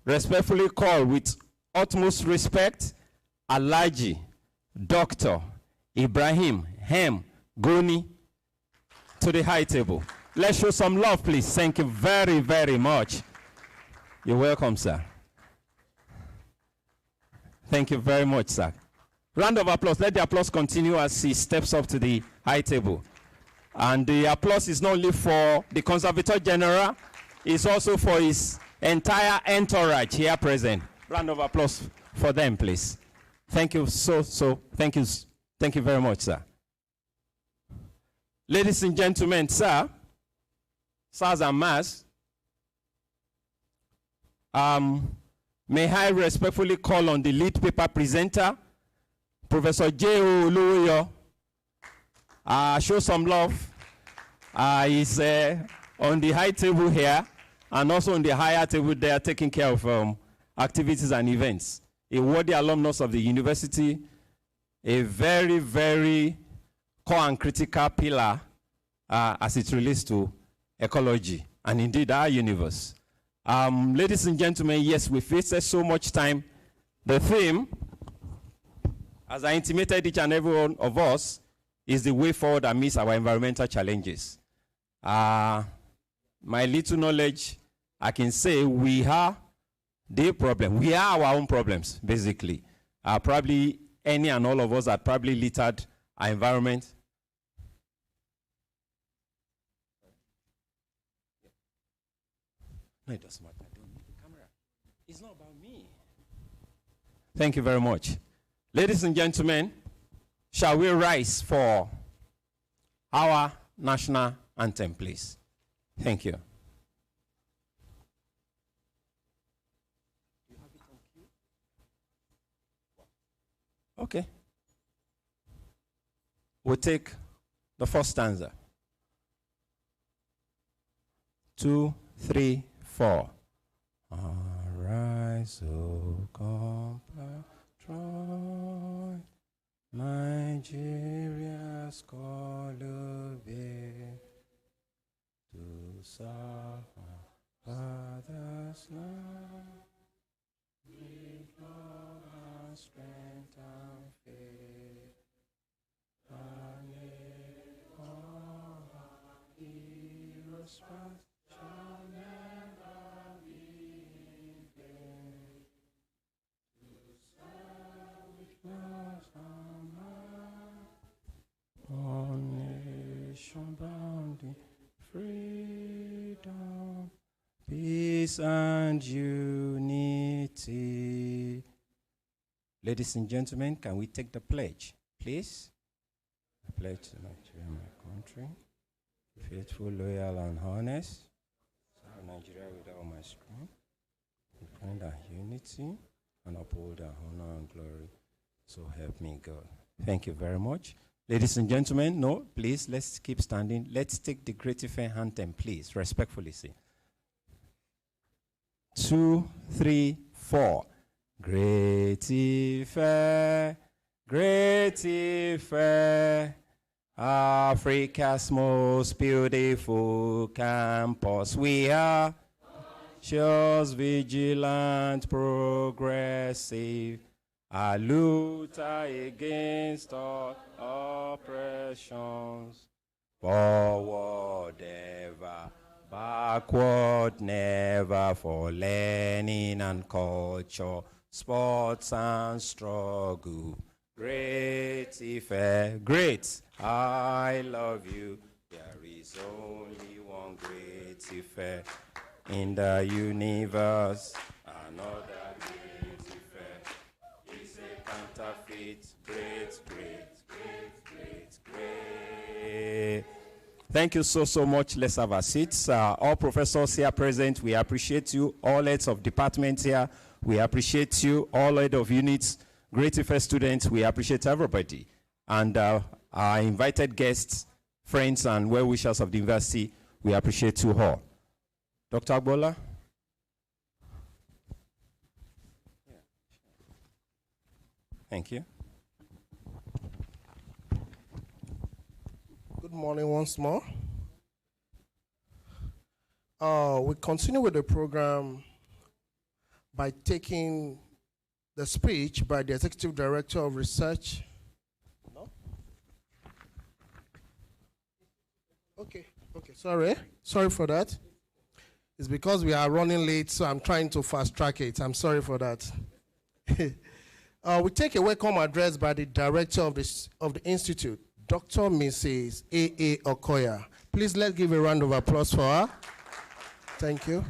respectfully call with utmost respect Alhaji Dr. Ibrahim Hem Goni to the high table. Let's show some love, please. Thank you very, very much. You're welcome, sir. Thank you very much, sir. Round of applause. Let the applause continue as he steps up to the high table. And the applause is not only for the Conservator General, it's also for his entire entourage here present. Round of applause for them, please. Thank you thank you very much, sir. Ladies and gentlemen, sir, sirs and ma'ams, may I respectfully call on the lead paper presenter, Professor J.O. Oluwoyo. Show some love. He's on the high table here and also on the higher table there taking care of activities and events. A worthy alumnus of the university, a very, very core and critical pillar as it relates to ecology and indeed our universe. Ladies and gentlemen, yes, we've wasted so much time. The theme, as I intimated each and every one of us, is the way forward amidst our environmental challenges. My little knowledge, I can say we are the problem. We are our own problems, basically. Probably any and all of us that probably littered our environment. No, it doesn't matter. I don't need the camera. It's not about me. Thank you very much. Ladies and gentlemen, shall we rise for our national anthem, please? Thank you. You have it on cue? Okay. We'll take the first stanza. 2, 3, 4. Arise, O compatriot, Nigeria's call obey, to serve our father's land, with love and strength and faith, and make all our heroes past shall never be in vain, to serve with love and might, all nation bound in freedom, peace and unity. Ladies and gentlemen, can we take the pledge, please? I pledge to Nigeria, my country, faithful, loyal, and honest, serve Nigeria with all my strength, defend our unity, and uphold our honor and glory. So help me God. Thank you very much. Ladies and gentlemen, no, please, let's keep standing. Let's take the Great Ife anthem, please, respectfully say. 2, 3, 4. Great Ife, Great Ife, Africa's most beautiful campus. We are just vigilant, progressive, a looter against all oppressions. Forward ever, backward never, for learning and culture, sports and struggle. Great Ife, great, I love you. There is only one great Ife in the universe. Another great Ife is a counterfeit. Great, great, great, great, great. Thank you so much. Let's have our seats. All professors here present, we appreciate you. All heads of departments here, we appreciate you. All head of units, Great Ife students, we appreciate everybody. And our invited guests, friends, and well-wishers of the university, we appreciate you all. Dr. Agbola? Thank you. Good morning once more. We continue with the program by taking the speech by the Executive Director of Research. No? Okay, sorry for that. It's because we are running late, so I'm trying to fast track it. I'm sorry for that. We take a welcome address by the Director of the Institute, Dr. Mrs. A.A. Okoya. Please let's give a round of applause for her. Thank you.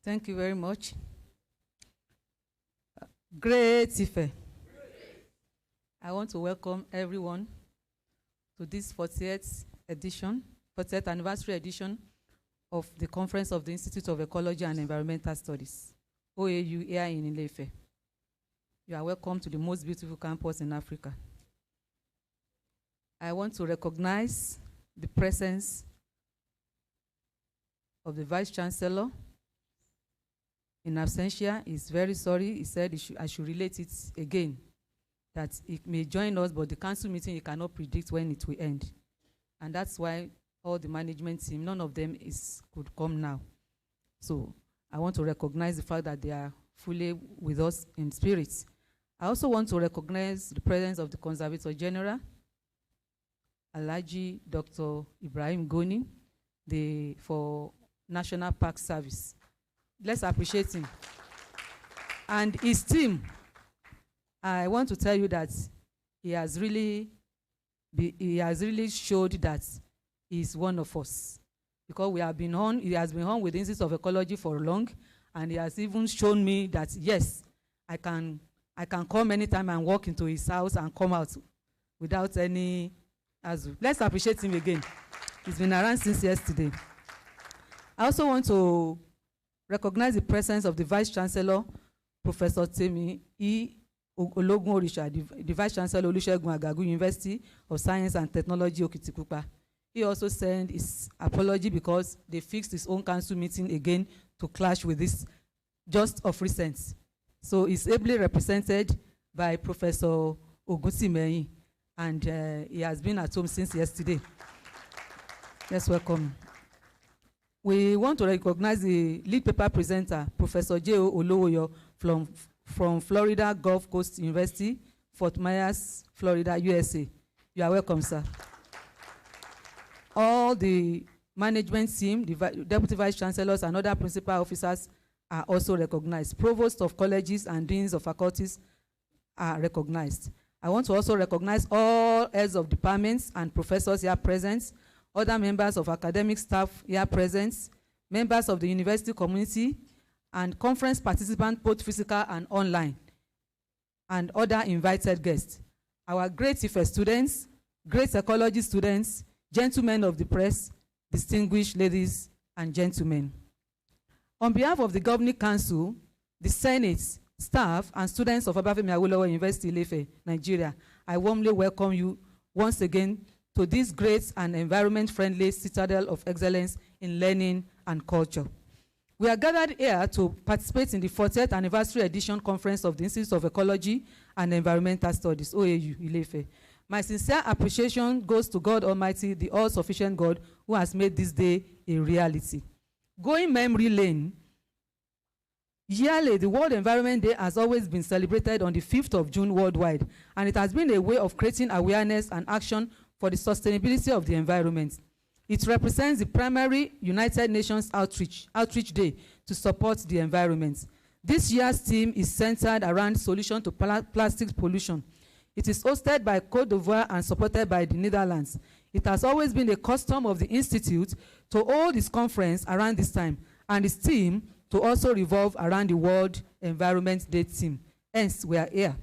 Thank you very much. Great Ife. I want to welcome everyone to this 40th anniversary edition of the Conference of the Institute of Ecology and Environmental Studies, OAU here in Ile-Ife. You are welcome to the most beautiful campus in Africa. I want to recognize the presence of the Vice Chancellor. In absentia, he's very sorry. He said I should relate it again, that he may join us, but the council meeting, he cannot predict when it will end. And that's why all the management team, none of them could come now. So I want to recognize the fact that they are fully with us in spirit. I also want to recognize the presence of the Conservator General, Alhaji Dr. Ibrahim Goni, for National Park Service. Let's appreciate him. And his team, I want to tell you that he has really showed that he's one of us. Because he has been on with the Institute of Ecology for long, and he has even shown me that, yes, I can come anytime and walk into his house and come out without any hassle. Let's appreciate him again. He's been around since yesterday. I also want to recognize the presence of the Vice Chancellor, Professor Temi E. Ologun Orisha, the Vice Chancellor, Olusegun Agagu, University of Science and Technology, Okitikupa. He also sent his apology because they fixed his own council meeting again to clash with this just of recent. So he's ably represented by Professor Ogunsimeyin, and he has been at home since yesterday. Let's welcome him. We want to recognize the lead paper presenter, Professor J.O. Olowoyo from Florida Gulf Coast University, Fort Myers, Florida, USA. You are welcome, sir. All the management team, the deputy vice chancellors and other principal officers are also recognized. Provosts of colleges and deans of faculties are recognized. I want to also recognize all heads of departments and professors here present, other members of academic staff here present, members of the university community, and conference participants, both physical and online, and other invited guests. Our great Ife students, great ecology students, gentlemen of the press, distinguished ladies and gentlemen. On behalf of the Governing Council, the Senate, staff, and students of Obafemi Awolowo University, Ile-Ife, Nigeria, I warmly welcome you once again to this great and environment-friendly citadel of excellence in learning and culture. We are gathered here to participate in the 40th anniversary edition conference of the Institute of Ecology and Environmental Studies, OAU, Ile-Ife. My sincere appreciation goes to God Almighty, the all-sufficient God, who has made this day a reality. Going memory lane, yearly, the World Environment Day has always been celebrated on the 5th of June worldwide, and it has been a way of creating awareness and action for the sustainability of the environment. It represents the primary United Nations Outreach Day to support the environment. This year's theme is centered around solution to plastic pollution. It is hosted by Côte d'Ivoire and supported by the Netherlands. It has always been a custom of the Institute to hold its conference around this time, and its theme to also revolve around the World Environment Day theme. Hence, we are here.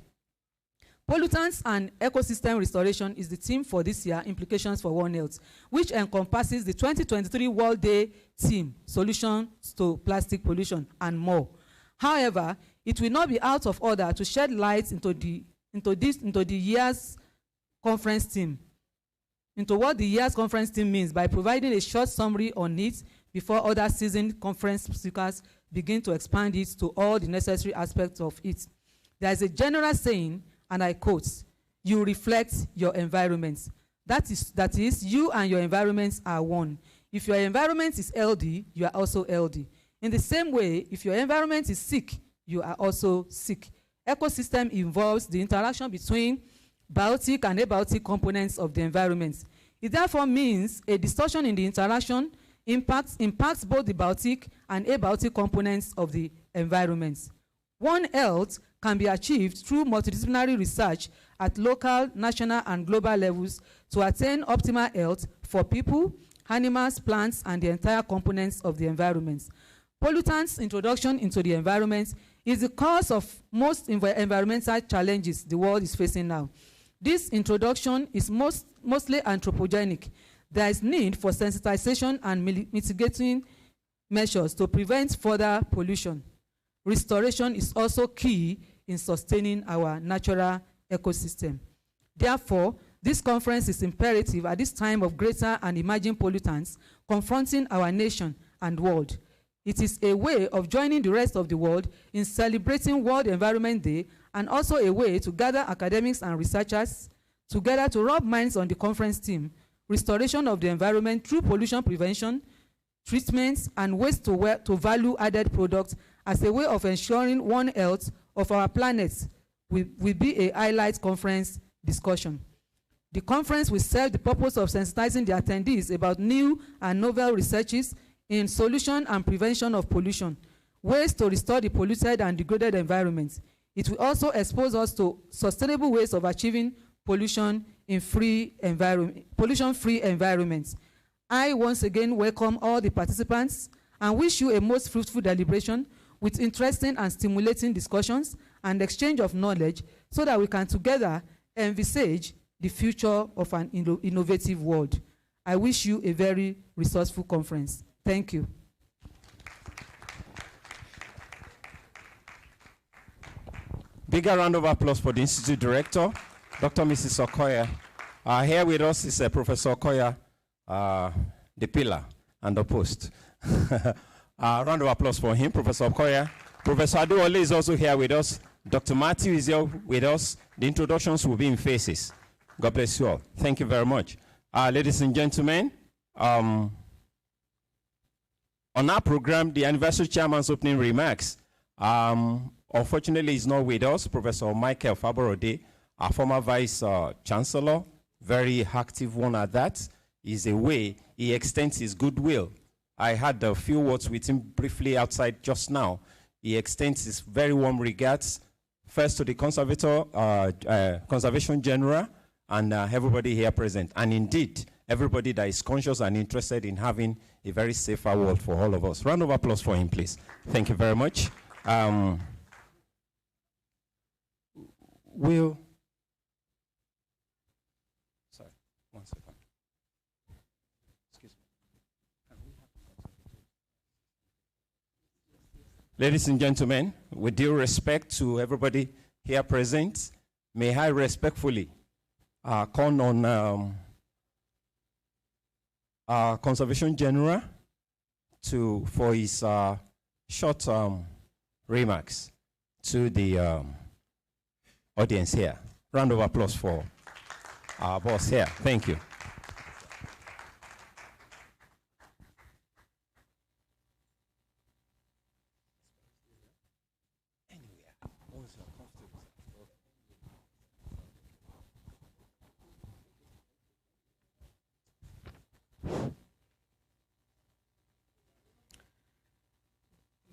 Pollutants and ecosystem restoration is the theme for this year, Implications for One Health, which encompasses the 2023 World Day theme, Solutions to Plastic Pollution, and more. However, it will not be out of order to shed light into the year's conference theme, into what the year's conference theme means by providing a short summary on it before other seasoned conference speakers begin to expand it to all the necessary aspects of it. There is a general saying, and I quote, "You reflect your environment." That is, you and your environment are one. If your environment is healthy, you are also healthy. In the same way, if your environment is sick, you are also sick. Ecosystem involves the interaction between biotic and abiotic components of the environment. It therefore means a distortion in the interaction impacts both the biotic and abiotic components of the environment. One health can be achieved through multidisciplinary research at local, national, and global levels to attain optimal health for people, animals, plants, and the entire components of the environment. Pollutants introduction into the environment is the cause of most environmental challenges the world is facing now. This introduction is mostly anthropogenic. There is need for sensitization and mitigating measures to prevent further pollution. Restoration is also key in sustaining our natural ecosystem. Therefore, this conference is imperative at this time of greater and emerging pollutants confronting our nation and world. It is a way of joining the rest of the world in celebrating World Environment Day, and also a way to gather academics and researchers together to rub minds on the conference theme, restoration of the environment through pollution prevention, treatments, and waste to value-added products as a way of ensuring one health of our planet will be a highlight conference discussion. The conference will serve the purpose of sensitizing the attendees about new and novel researches in solution and prevention of pollution, ways to restore the polluted and degraded environment. It will also expose us to sustainable ways of achieving pollution-free environments. I once again welcome all the participants and wish you a most fruitful deliberation with interesting and stimulating discussions and exchange of knowledge so that we can together envisage the future of an innovative world. I wish you a very resourceful conference. Thank you. Bigger round of applause for the Institute Director, Dr. Mrs. Okoya. Here with us is Professor Okoya, the pillar and the post. Round of applause for him, Professor Okoya. Professor Adewale is also here with us. Dr. Matthew is here with us. The introductions will be in phases. God bless you all. Thank you very much. Ladies and gentlemen, on our program, the anniversary chairman's opening remarks. Unfortunately, he's not with us. Professor Michael Faborode, our former Vice Chancellor, very active one at that, is away. He extends his goodwill. I had a few words with him briefly outside just now. He extends his very warm regards, first to the Conservation General, and everybody here present. And indeed, everybody that is conscious and interested in having a very safer world for all of us. Round of applause for him, please. Thank you very much. Sorry, one second. Excuse me. Ladies and gentlemen, with due respect to everybody here present, may I respectfully call on Conservation General for his short remarks to the audience here. Round of applause for our boss here. Thank you.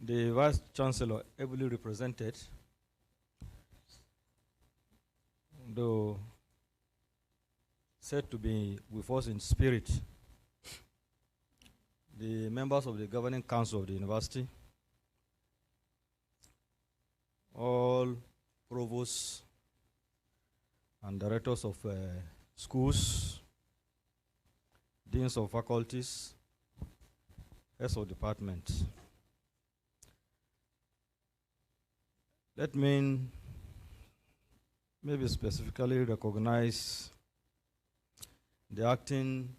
The Vice Chancellor, ably represented, though said to be with us in spirit, the members of the Governing Council of the University, all provosts and directors of schools, deans of faculties, heads of departments. Let me maybe specifically recognize the acting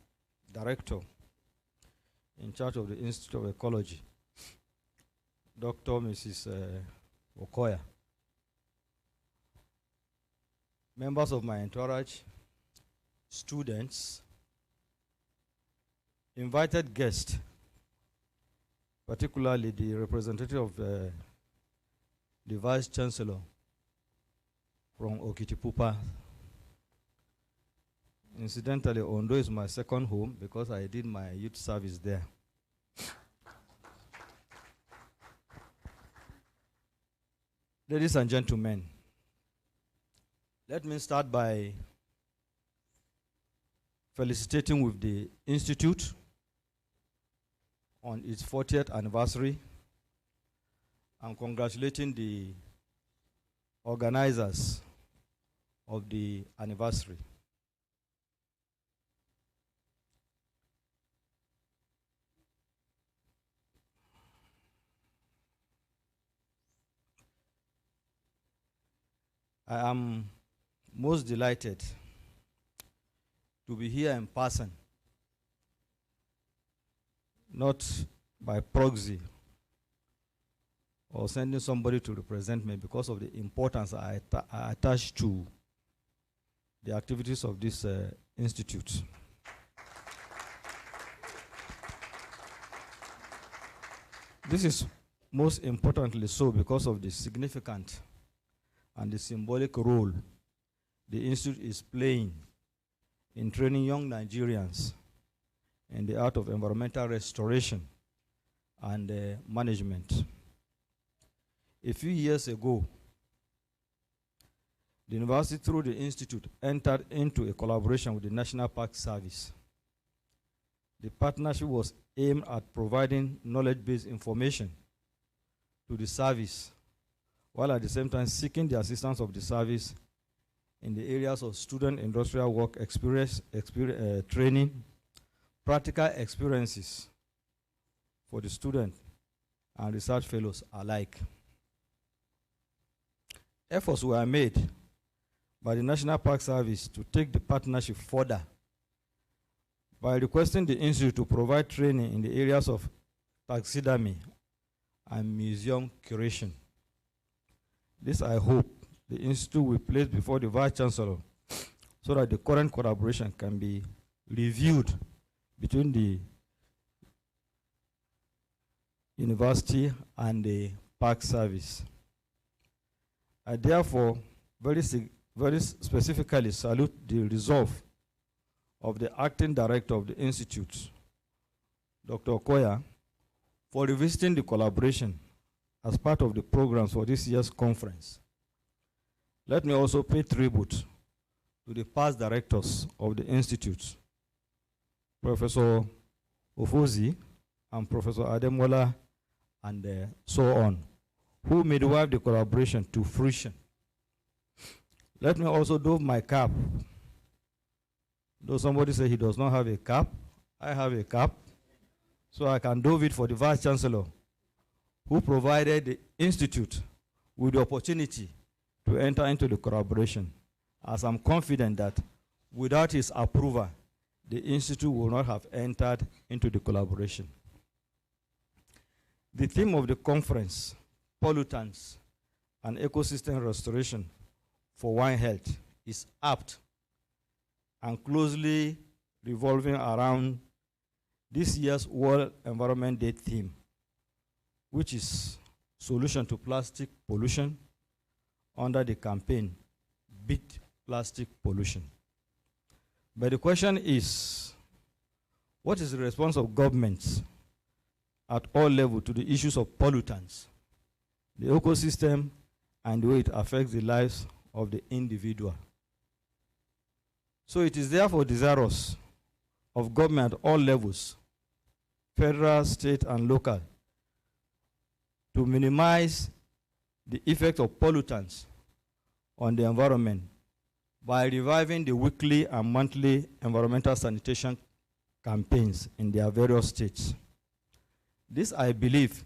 director in charge of the Institute of Ecology, Dr. Mrs. Okoya. Members of my entourage, students, invited guests, particularly the representative of the Vice Chancellor from Okitipupa. Incidentally, Ondo is my second home because I did my youth service there. Ladies and gentlemen, let me start by felicitating with the Institute on its 40th anniversary and congratulating the organizers of the anniversary. I am most delighted to be here in person, not by proxy or sending somebody to represent me, because of the importance I attach to the activities of this institute. This is most importantly so because of the significant and the symbolic role the institute is playing in training young Nigerians in the art of environmental restoration and management. A few years ago, the university, through the institute, entered into a collaboration with the National Park Service. The partnership was aimed at providing knowledge-based information to the service, while at the same time seeking the assistance of the service in the areas of student industrial work experience, training, practical experiences for the student and research fellows alike. Efforts were made by the National Park Service to take the partnership further by requesting the institute to provide training in the areas of taxidermy and museum curation. This, I hope, the institute will place before the Vice Chancellor so that the current collaboration can be reviewed between the university and the park service. I therefore very specifically salute the resolve of the acting director of the institute, Dr. Okoya, for revisiting the collaboration as part of the programs for this year's conference. Let me also pay tribute to the past directors of the institute, Professor Ofozi and Professor Ademola, and so on, who midwife the collaboration to fruition. Let me also doff my cap. Though somebody say he does not have a cap, I have a cap, so I can dove it for the Vice Chancellor, who provided the institute with the opportunity to enter into the collaboration, as I'm confident that without his approval, the institute will not have entered into the collaboration. The theme of the conference, pollutants and ecosystem restoration for wine health, is apt and closely revolving around this year's World Environment Day theme, which is solution to plastic pollution under the campaign Beat Plastic Pollution. But the question is, what is the response of governments at all levels to the issues of pollutants, the ecosystem, and the way it affects the lives of the individual? So it is therefore desirous of government at all levels, federal, state, and local, to minimize the effect of pollutants on the environment by reviving the weekly and monthly environmental sanitation campaigns in their various states. This, I believe,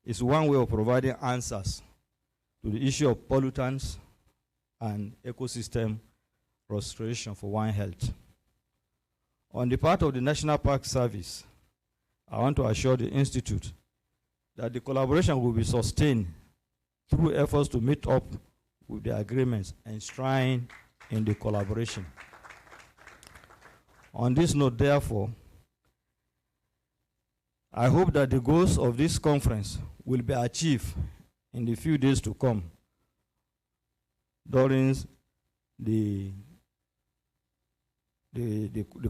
is one way of providing answers to the issue of pollutants and ecosystem restoration for wine health. On the part of the National Park Service, I want to assure the Institute that the collaboration will be sustained through efforts to meet up with the agreements enshrined in the collaboration. On this note, therefore, I hope that the goals of this conference will be achieved in the few days to come during the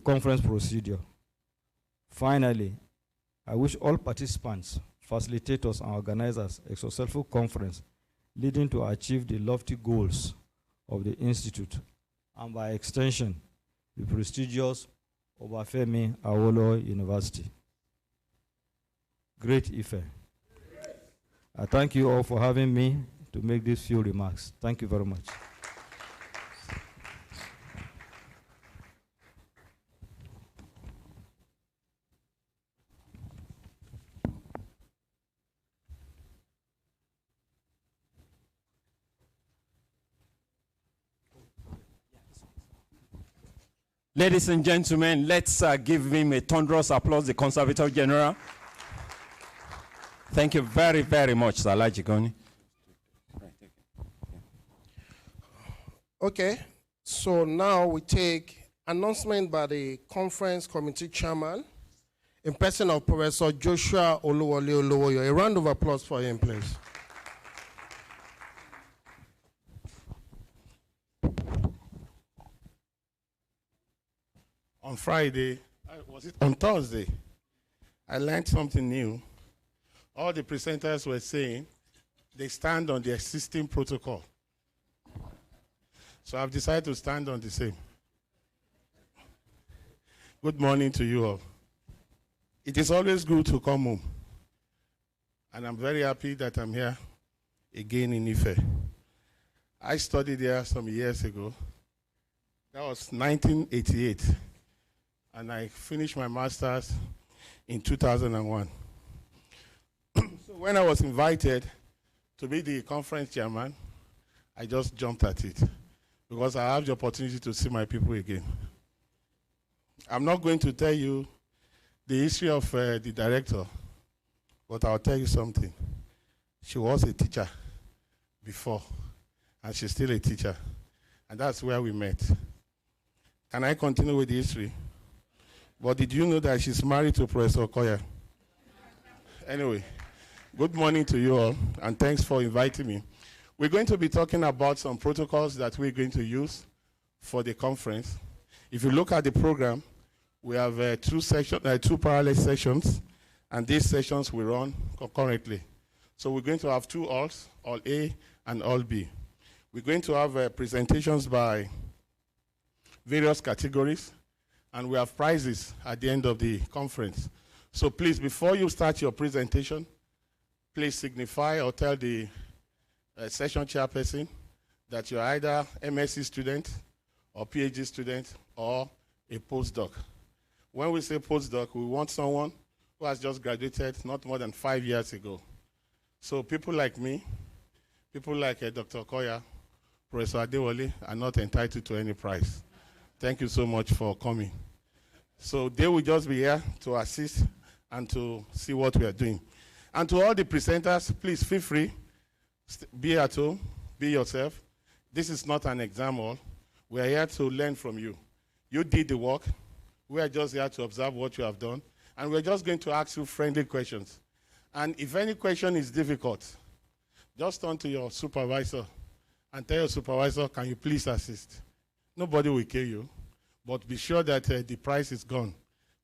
conference procedure. Finally, I wish all participants, facilitators, and organizers a successful conference leading to achieve the lofty goals of the Institute and by extension, the prestigious Obafemi Awolowo University. Great Ife. I thank you all for having me to make these few remarks. Thank you very much. Ladies and gentlemen, let's give him a thunderous applause, the Conservator General. Thank you very, very much, Sir Alhaji. Okay, so now we take announcement by the conference committee chairman in person of Professor Joshua Oluwole Olowoyo. A round of applause for him, please. On Friday, was it on Thursday, I learned something new. All the presenters were saying they stand on the existing protocol. So I've decided to stand on the same. Good morning to you all. It is always good to come home. And I'm very happy that I'm here again in Ife. I studied there some years ago. That was 1988. And I finished my master's in 2001. So when I was invited to be the conference chairman, I just jumped at it because I have the opportunity to see my people again. I'm not going to tell you the history of the director, but I'll tell you something. She was a teacher before, and she's still a teacher, and that's where we met. Can I continue with the history? But did you know that she's married to Professor Okoya? Anyway, good morning to you all, and thanks for inviting me. We're going to be talking about some protocols that we're going to use for the conference. If you look at the program, we have two parallel sessions, and these sessions will run concurrently. So we're going to have two halls, Hall A and Hall B. We're going to have presentations by various categories, and we have prizes at the end of the conference. So please, before you start your presentation, please signify or tell the session chairperson that you're either MSc student or PhD student or a postdoc. When we say postdoc, we want someone who has just graduated not more than 5 years ago. So people like me, people like Dr. Okoya, Professor Adewale are not entitled to any prize. Thank you so much for coming. So they will just be here to assist and to see what we are doing. And to all the presenters, please feel free, be at home, be yourself. This is not an exam hall. We are here to learn from you. You did the work. We are just here to observe what you have done. And we're just going to ask you friendly questions. And if any question is difficult, just turn to your supervisor and tell your supervisor, can you please assist? Nobody will kill you. But be sure that the price is gone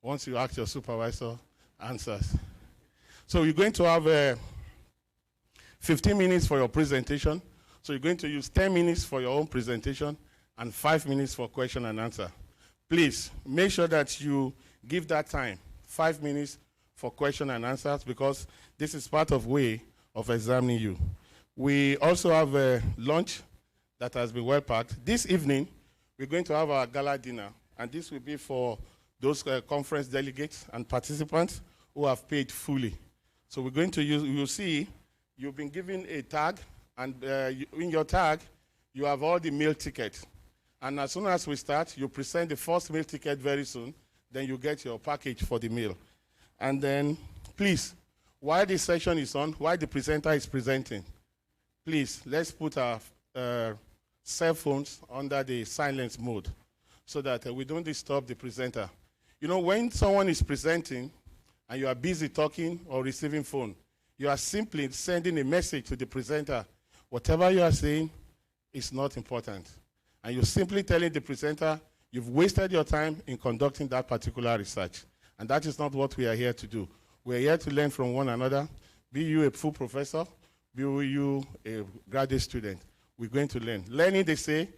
once you ask your supervisor answers. So you're going to have 15 minutes for your presentation. So you're going to use 10 minutes for your own presentation and 5 minutes for question and answer. Please make sure that you give that time, 5 minutes for question and answers, because this is part of way of examining you. We also have a lunch that has been well packed. This evening, we're going to have our gala dinner, and this will be for those conference delegates and participants who have paid fully. So we're going to use, you'll see, you've been given a tag, and in your tag, you have all the meal tickets. And as soon as we start, you present the first meal ticket very soon, then you get your package for the meal. And then, please, while this session is on, while the presenter is presenting, please, let's put our cell phones under the silence mode so that we don't disturb the presenter. You know, when someone is presenting and you are busy talking or receiving phone, you are simply sending a message to the presenter. Whatever you are saying is not important. And you're simply telling the presenter you've wasted your time in conducting that particular research. And that is not what we are here to do. We are here to learn from one another. Be you a full professor, be you a graduate student. We're going to learn. Learning, they say,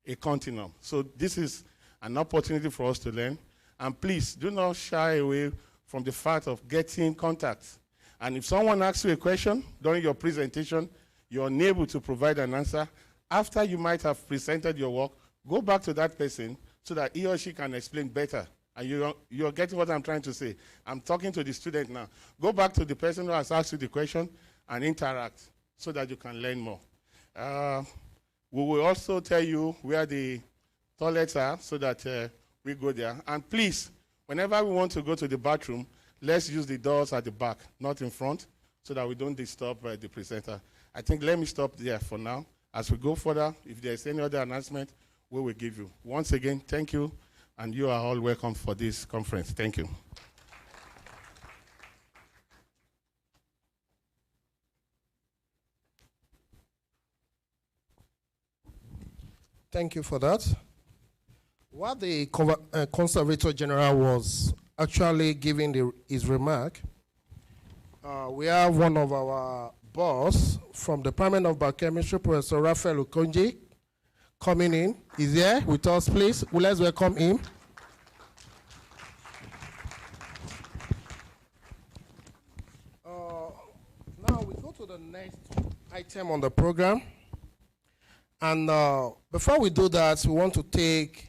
a continuum. So this is an opportunity for us to learn. And please, do not shy away from the fact of getting contacts. And if someone asks you a question during your presentation, you're unable to provide an answer, after you might have presented your work, go back to that person so that he or she can explain better. And you're getting what I'm trying to say. I'm talking to the student now. Go back to the person who has asked you the question and interact so that you can learn more. We will also tell you where the toilets are so that we go there. And please, whenever we want to go to the bathroom, let's use the doors at the back, not in front, so that we don't disturb the presenter. I think let me stop there for now. As we go further, if there's any other announcement, we will give you. Once again, thank you, and you are all welcome for this conference. Thank you. Thank you for that. While the Conservator General was actually giving his remark, we have one of our boss from the Department of Biochemistry, Professor Raphael Okonji, coming in. He's here with us, please. Let's welcome him. Now we go to the next item on the program. And before we do that, we want to take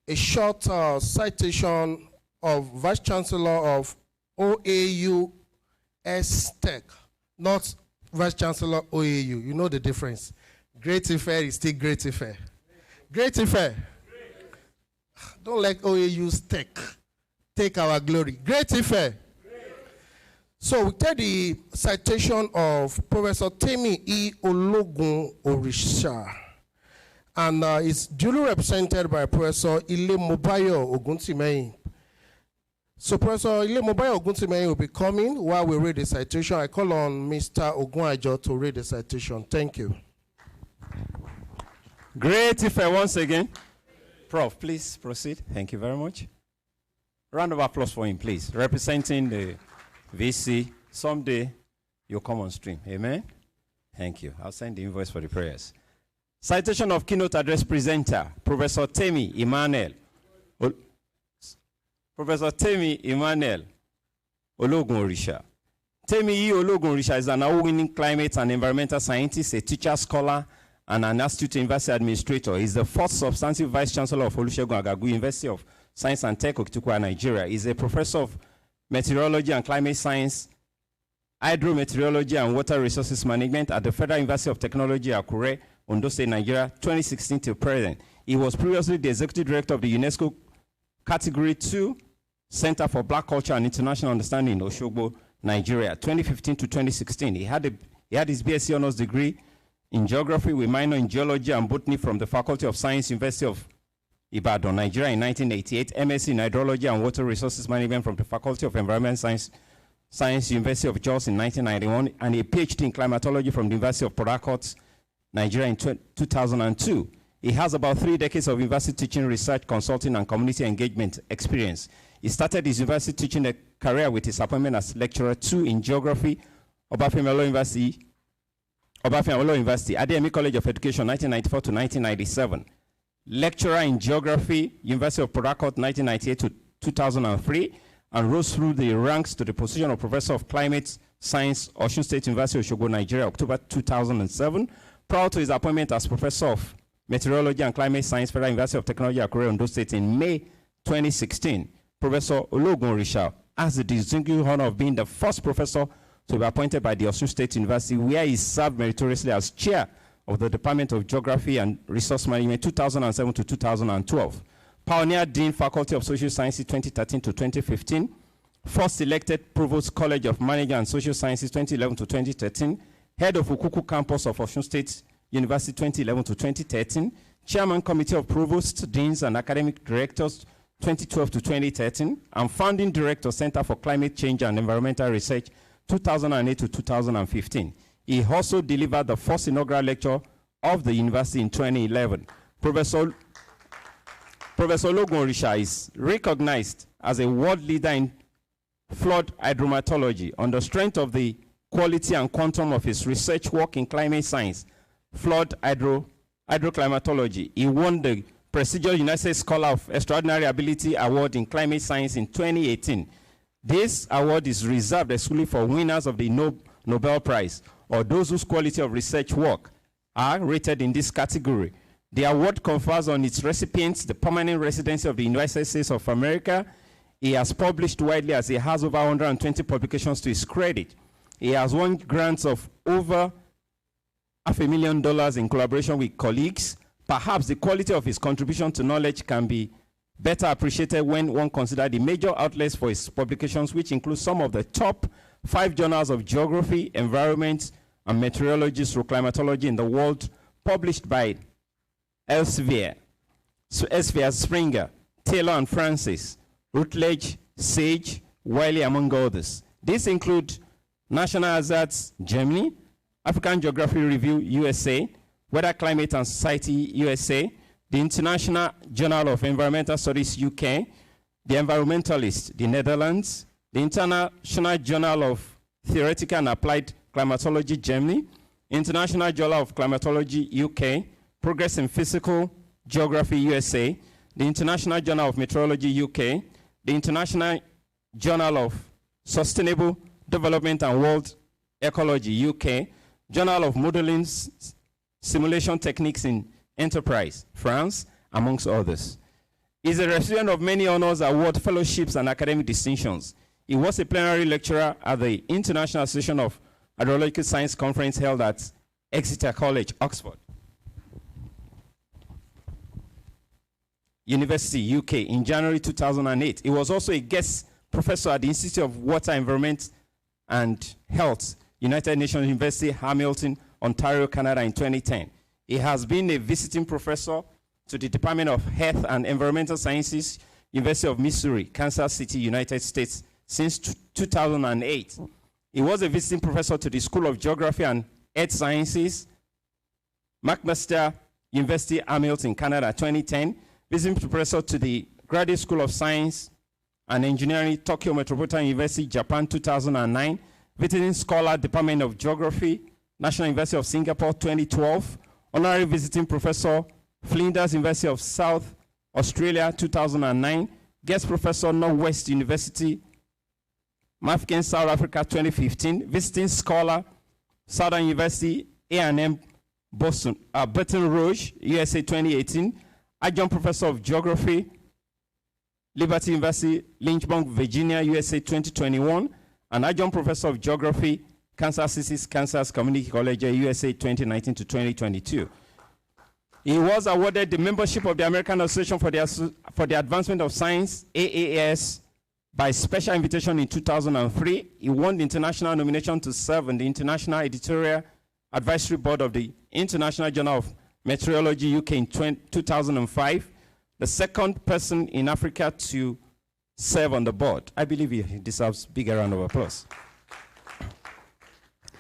a short citation of Vice Chancellor of OAU Tech, not Vice Chancellor OAU. You know the difference. Great Ife is still Great Ife. Great Ife. Don't let OAU's tech take our glory. Great Ife. So we take the citation of Professor Temi E. Ologun Orisha, and it's duly represented by Professor Ile-Mobayo Oguntimehin. So Professor Ile-Mobayo Oguntimehin will be coming while we read the citation. I call on Mr. Ogunajo to read the citation. Thank you. Great Ife once again. Prof, please proceed. Thank you very much. Round of applause for him, please. Representing the VC, someday you'll come on stream. Amen? Thank you. I'll send the invoice for the prayers. Citation of keynote address presenter, Professor Temi Emmanuel. Professor Temi Emmanuel Ologun Orisha. Temi E. Ologun Orisha is an award-winning climate and environmental scientist, a teacher, scholar, and an astute university administrator. He's the fourth substantive vice chancellor of Olusegun Agagu University of Science and Tech, Okitikwara, Nigeria. He's a professor of meteorology and climate science, hydrometeorology and water resources management at the Federal University of Technology, Akure, Ondo State, Nigeria, 2016 till present. He was previously the executive director of the UNESCO Category 2 Center for Black Culture and International Understanding in Oshogbo, Nigeria, 2015 to 2016. He had his BSc honors degree in geography with minor in geology and botany from the Faculty of Science, University of Ibadan, Nigeria in 1988, MSc in hydrology and water resources management from the Faculty of Environmental Science, University of Jos in 1991, and a PhD in climatology from the University of Port Harcourt, Nigeria in 2002. He has about 3 decades of university teaching, research, consulting, and community engagement experience. He started his university teaching career with his appointment as lecturer 2 in geography, Obafemi Awolowo University, Adeyemi College of Education, 1994 to 1997. Lecturer in geography, University of Port Harcourt, 1998 to 2003, and rose through the ranks to the position of Professor of Climate Science, Osun State University, Osogbo, Nigeria, October 2007. Prior to his appointment as Professor of Meteorology and Climate Science, Federal University of Technology, Akure, Ondo State in May 2016, Professor Ologun Orisha has the distinguished honor of being the first professor to be appointed by the Osun State University, where he served meritoriously as chair of the Department of Geography and Resource Management 2007 to 2012. Pioneer Dean, Faculty of Social Sciences 2013 to 2015. First elected Provost College of Management and Social Sciences 2011 to 2013. Head of Ukuku Campus of Osun State University 2011 to 2013. Chairman Committee of Provosts, Deans, and Academic Directors 2012 to 2013, and founding director, Center for Climate Change and Environmental Research, 2008 to 2015. He also delivered the first inaugural lecture of the university in 2011. Professor Ologun is recognized as a world leader in flood hydrometeorology on the strength of the quality and quantum of his research work in climate science, flood hydroclimatology. He won the prestigious United States Scholar of Extraordinary Ability Award in Climate Science in 2018. This award is reserved exclusively for winners of the Nobel Prize or those whose quality of research work are rated in this category. The award confers on its recipients the permanent residency of the United States of America. He has published widely as he has over 120 publications to his credit. He has won grants of over $500,000 in collaboration with colleagues. Perhaps the quality of his contribution to knowledge can be better appreciated when one considers the major outlets for his publications, which include some of the top 5 journals of geography, environment, and meteorology through climatology in the world, published by Elsevier, Springer, Taylor and Francis, Routledge, Sage, Wiley, among others. These include National Hazards, Germany, African Geography Review, USA, Weather, Climate and Society, USA, the International Journal of Environmental Studies, UK, the Environmentalist, the Netherlands, the International Journal of Theoretical and Applied Climatology, Germany, International Journal of Climatology, UK, Progress in Physical Geography, USA, the International Journal of Meteorology, UK, the International Journal of Sustainable Development and World Ecology, UK, Journal of Modeling Simulation Techniques in Enterprise, France, amongst others. He is a recipient of many honors, awards, fellowships, and academic distinctions. He was a plenary lecturer at the International Association of Hydrological Science Conference held at Exeter College, Oxford University, UK, in January 2008. He was also a guest professor at the Institute of Water, Environment and Health, United Nations University, Hamilton, Ontario, Canada, in 2010. He has been a visiting professor to the Department of Health and Environmental Sciences, University of Missouri, Kansas City, United States, since 2008. He was a visiting professor to the School of Geography and Earth Sciences, McMaster University, Hamilton, Canada, 2010. Visiting professor to the Graduate School of Science and Engineering, Tokyo Metropolitan University, Japan, 2009. Visiting Scholar, Department of Geography, National University of Singapore, 2012. Honorary Visiting Professor, Flinders University of South Australia, 2009. Guest Professor, Northwest University, Mafeking, South Africa, 2015. Visiting Scholar, Southern University, A&M, Boston, Baton Rouge, USA, 2018. Adjunct Professor of Geography, Liberty University, Lynchburg, Virginia, USA, 2021. And Adjunct Professor of Geography, Kansas City, Kansas Community College, USA, 2019 to 2022. He was awarded the membership of the American Association for the Advancement of Science, AAS, by special invitation in 2003. He won the international nomination to serve on the International Editorial Advisory Board of the International Journal of Meteorology, UK, in 2005. The second person in Africa to serve on the board. I believe he deserves a bigger round of applause.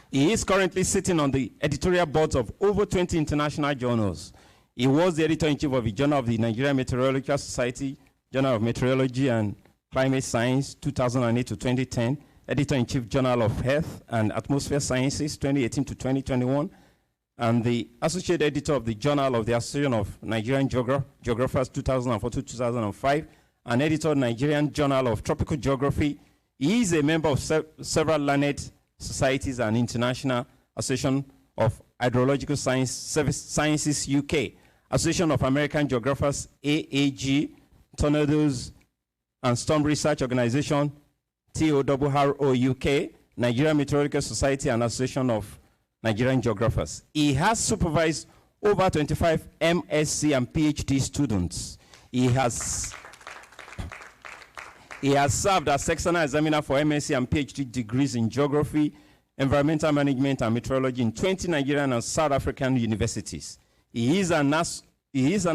He is currently sitting on the editorial boards of over 20 international journals. He was the editor-in-chief of the Journal of the Nigerian Meteorological Society, Journal of Meteorology and Climate Science, 2008 to 2010, editor-in-chief, Journal of Health and Atmosphere Sciences, 2018 to 2021, and the associate editor of the Journal of the Association of Nigerian Geographers, 2004 to 2005, and editor of Nigerian Journal of Tropical Geography. He is a member of several learned societies and International Association of Hydrological Sciences, UK, Association of American Geographers, AAG, Tornadoes and Storm Research Organization, TORRO, UK, Nigerian Meteorological Society and Association of Nigerian Geographers. He has supervised over 25 MSc and PhD students. He has served as external examiner for MSc and PhD degrees in geography, environmental management, and meteorology in 20 Nigerian and South African universities. He is an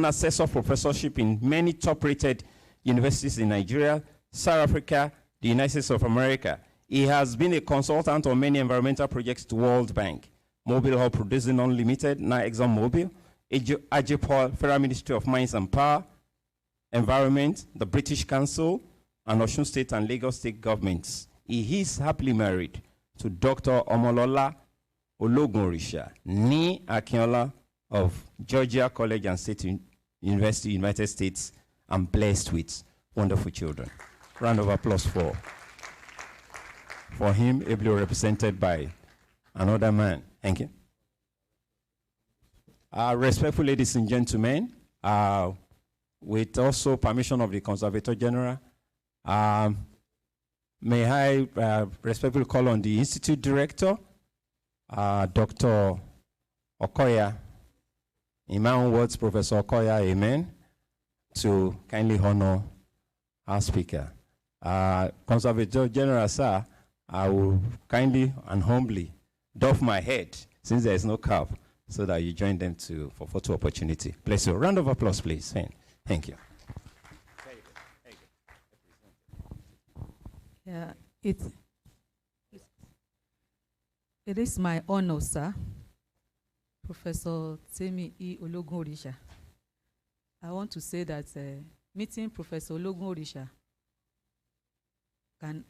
assessor professorship in many top-rated universities in Nigeria, South Africa, the United States of America. He has been a consultant on many environmental projects to World Bank, Mobile Hub Producing Unlimited, now ExxonMobil, AGPOL, Federal Ministry of Mines and Power, Environment, the British Council, and Osun State and Lagos State governments. He is happily married to Dr. Omolola Ologunrisha, Ni Akinola of Georgia College and State University, United States, and blessed with wonderful children. Round of applause for him, ably represented by another man. Thank you. Respectful ladies and gentlemen, with also permission of the Conservator General, may I respectfully call on the Institute Director, Dr. Okoya, in my own words, Professor Okoya, amen, to kindly honor our speaker. Conservator General, sir, I will kindly and humbly doff my head, since there is no cap, so that you join them for photo opportunity. Bless you. Round of applause, please. Thank you. Yeah, it is my honor, sir, Professor Temi E. Ologunrisha. I want to say that meeting Professor Ologunrisha,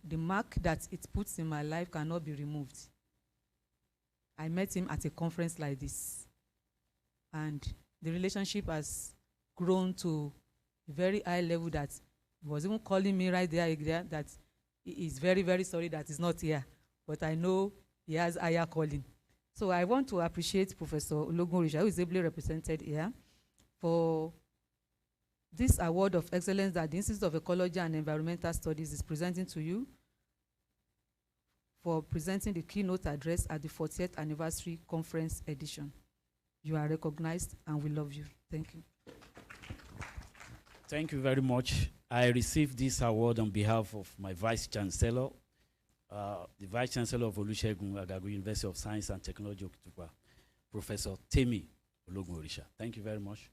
the mark that it puts in my life cannot be removed. I met him at a conference like this, and the relationship has grown to a very high level that he was even calling me right there that he is very, very sorry that he's not here, but I know he has higher calling. So I want to appreciate Professor Ologunrisha, who is ably represented here, for this award of excellence that the Institute of Ecology and Environmental Studies is presenting to you, for presenting the keynote address at the 40th anniversary conference edition. You are recognized and we love you. Thank you. Thank you very much. I received this award on behalf of my Vice Chancellor, the Vice Chancellor of Olusegun Agagu University of Science and Technology, Okutupa, Professor Temi Ologunrisha. Thank you very much.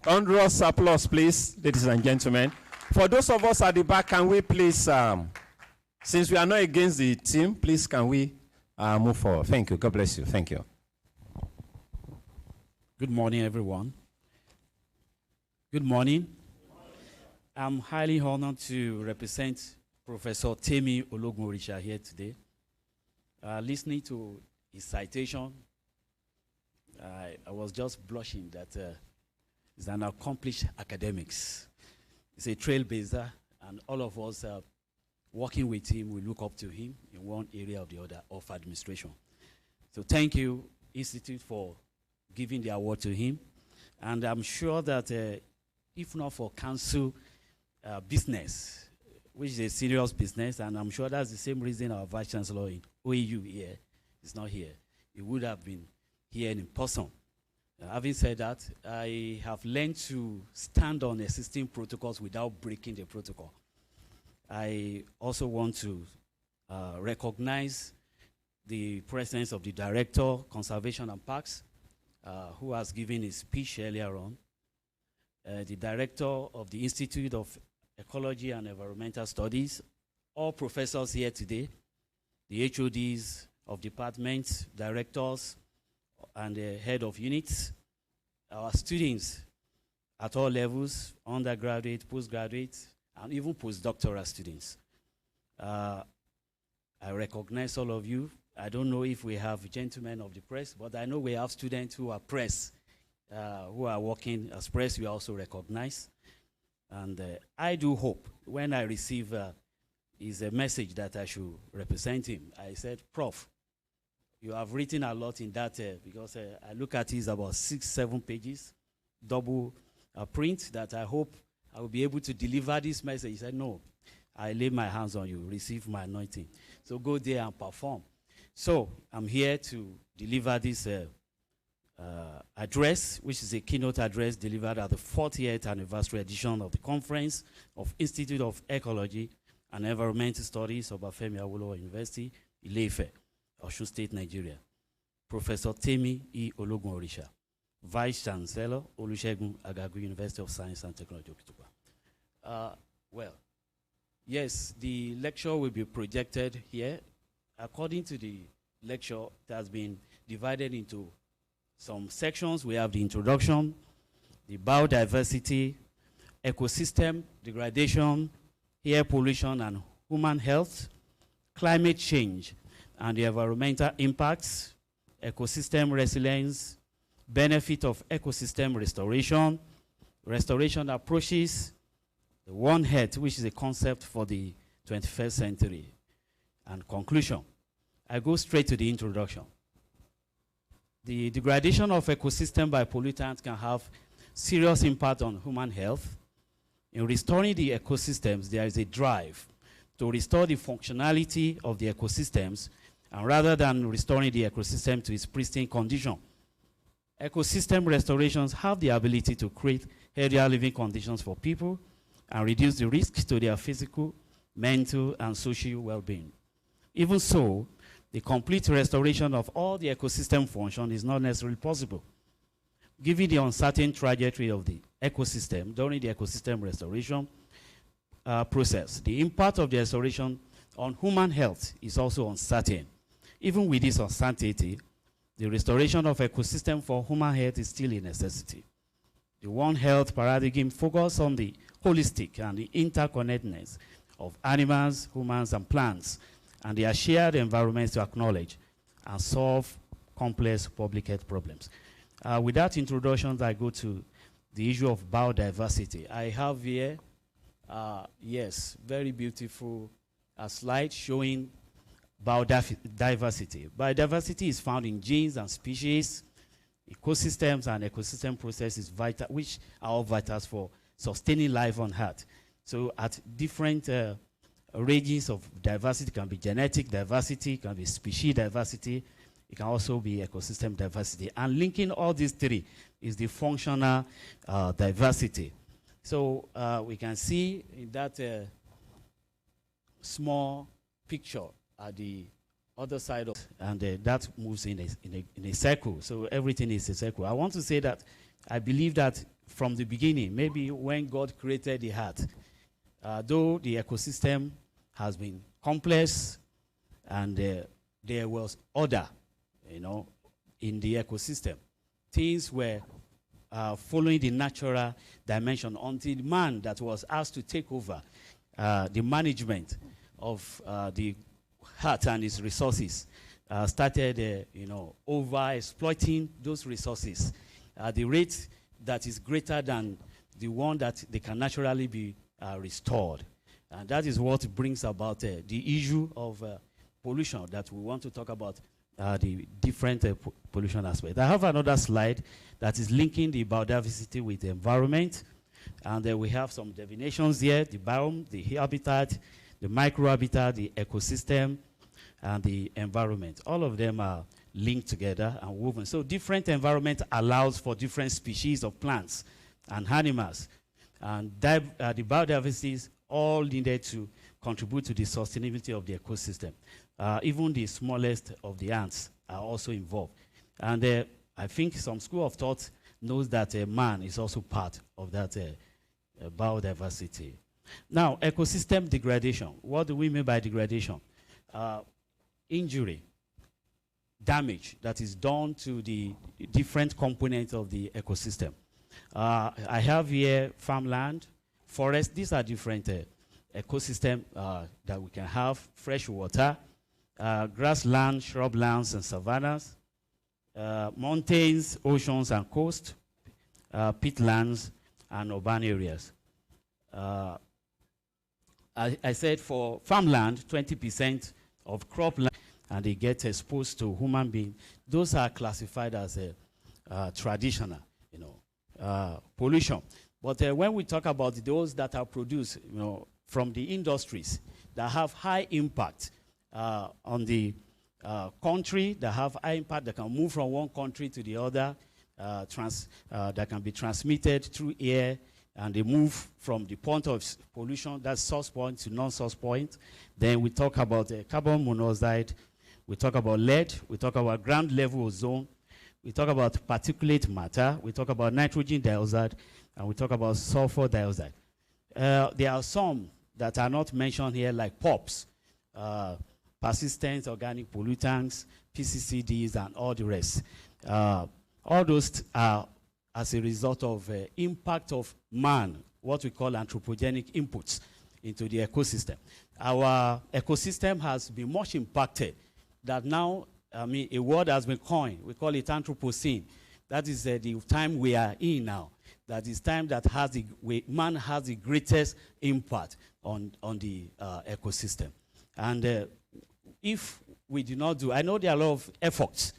Thunderous applause, please, ladies and gentlemen. For those of us at the back, can we please, since we are not against the team, please can we move forward? Thank you. God bless you. Thank you. Good morning, everyone. Good morning. I'm highly honored to represent Professor Temi Ologunrisha here today. Listening to his citation, I was just blushing that he's an accomplished academics. He's a trailblazer, and all of us working with him, we look up to him in one area or the other of administration. So thank you, Institute, for giving the award to him. And I'm sure that if not for council business, which is a serious business, and I'm sure that's the same reason our Vice Chancellor in OAU here is not here. He would have been here in person. Having said that, I have learned to stand on existing protocols without breaking the protocol. I also want to recognize the presence of the Director, Conservation and Parks, who has given his speech earlier on, the Director of the Institute of Ecology and Environmental Studies, all professors here today, the HODs of departments, directors, and the head of units, our students at all levels, undergraduate, postgraduate, and even postdoctoral students. I recognize all of you. I don't know if we have gentlemen of the press, but I know we have students who are press, who are working as press, we also recognize. And I do hope when I receive is a message that I should represent him. I said, Prof, you have written a lot in that because I look at it, it's about 6-7 pages, double print that I hope I will be able to deliver this message. He said, no, I lay my hands on you, receive my anointing. So go there and perform. So I'm here to deliver this address, which is a keynote address delivered at the 40th anniversary edition of the Conference of Institute of Ecology and Environmental Studies of Obafemi Awolowo University, Ile-Ife, Osun State, Nigeria. Professor Temi E. Ologun-Orisha, Vice Chancellor, Olusegun Agagu University of Science and Technology, Okitupa. Well, yes, the lecture will be projected here. According to the lecture, it has been divided into some sections. We have the introduction, the biodiversity, ecosystem degradation, air pollution and human health, climate change and the environmental impacts, ecosystem resilience, benefit of ecosystem restoration, restoration approaches, the One Health, which is a concept for the 21st century, and conclusion. I go straight to the introduction. The degradation of ecosystem by pollutants can have serious impact on human health. In restoring the ecosystems, there is a drive to restore the functionality of the ecosystems, and rather than restoring the ecosystem to its pristine condition. Ecosystem restorations have the ability to create healthier living conditions for people and reduce the risk to their physical, mental, and social well-being. Even so, the complete restoration of all the ecosystem function is not necessarily possible. Given the uncertain trajectory of the ecosystem during the ecosystem restoration process, the impact of the restoration on human health is also uncertain. Even with this uncertainty, the restoration of ecosystem for human health is still a necessity. The One Health paradigm focuses on the holistic and the interconnectedness of animals, humans, and plants, and their shared environments to acknowledge and solve complex public health problems. With that introduction, I go to the issue of biodiversity. I have here, yes, very beautiful slide showing biodiversity. Biodiversity is found in genes and species, ecosystems and ecosystem processes, vital, which are all vital for sustaining life on Earth. So at different ranges of diversity, can be genetic diversity, can be species diversity, it can also be ecosystem diversity. And linking all these three is the functional diversity. So we can see in that small picture at the other side of, and that moves in a circle. So everything is a circle. I want to say that I believe that from the beginning, maybe when God created the earth, though the ecosystem has been complex and there was order, you know, in the ecosystem, things were following the natural dimension until man that was asked to take over the management of the earth and its resources started, you know, over exploiting those resources at the rate that is greater than the one that they can naturally be restored. And that is what brings about the issue of pollution that we want to talk about, the different pollution aspects. I have another slide that is linking the biodiversity with the environment. And then we have some definitions here: the biome, the habitat, the microhabitat, the ecosystem, and the environment. All of them are linked together and woven. So different environment allows for different species of plants and animals. And the biodiversity is all needed to contribute to the sustainability of the ecosystem. Even the smallest of the ants are also involved. And I think some school of thought knows that man is also part of that biodiversity. Now, ecosystem degradation. What do we mean by degradation? Injury, damage that is done to the different components of the ecosystem. I have here farmland, forest. These are different ecosystem that we can have: fresh water, grassland, shrublands, and savannas, mountains, oceans, and coast, peatlands, and urban areas. I said for farmland, 20% of cropland, and they get exposed to human beings. Those are classified as traditional, you know, pollution. But when we talk about those that are produced, from the industries that have high impact on the country, that have high impact, that can move from one country to the other, that can be transmitted through air, and they move from the point of pollution, that's source point, to non-source point. Then we talk about carbon monoxide, we talk about lead, we talk about ground level ozone, we talk about particulate matter, we talk about nitrogen dioxide, and we talk about sulfur dioxide. There are some that are not mentioned here, like POPs, persistent organic pollutants, PCCDs, and all the rest. All those are as a result of impact of man, what we call anthropogenic inputs into the ecosystem. Our ecosystem has been much impacted that now, a word has been coined. We call it Anthropocene. That is the time we are in now. That is time that man has the greatest impact on the ecosystem. And if we do not do, I know there are a lot of efforts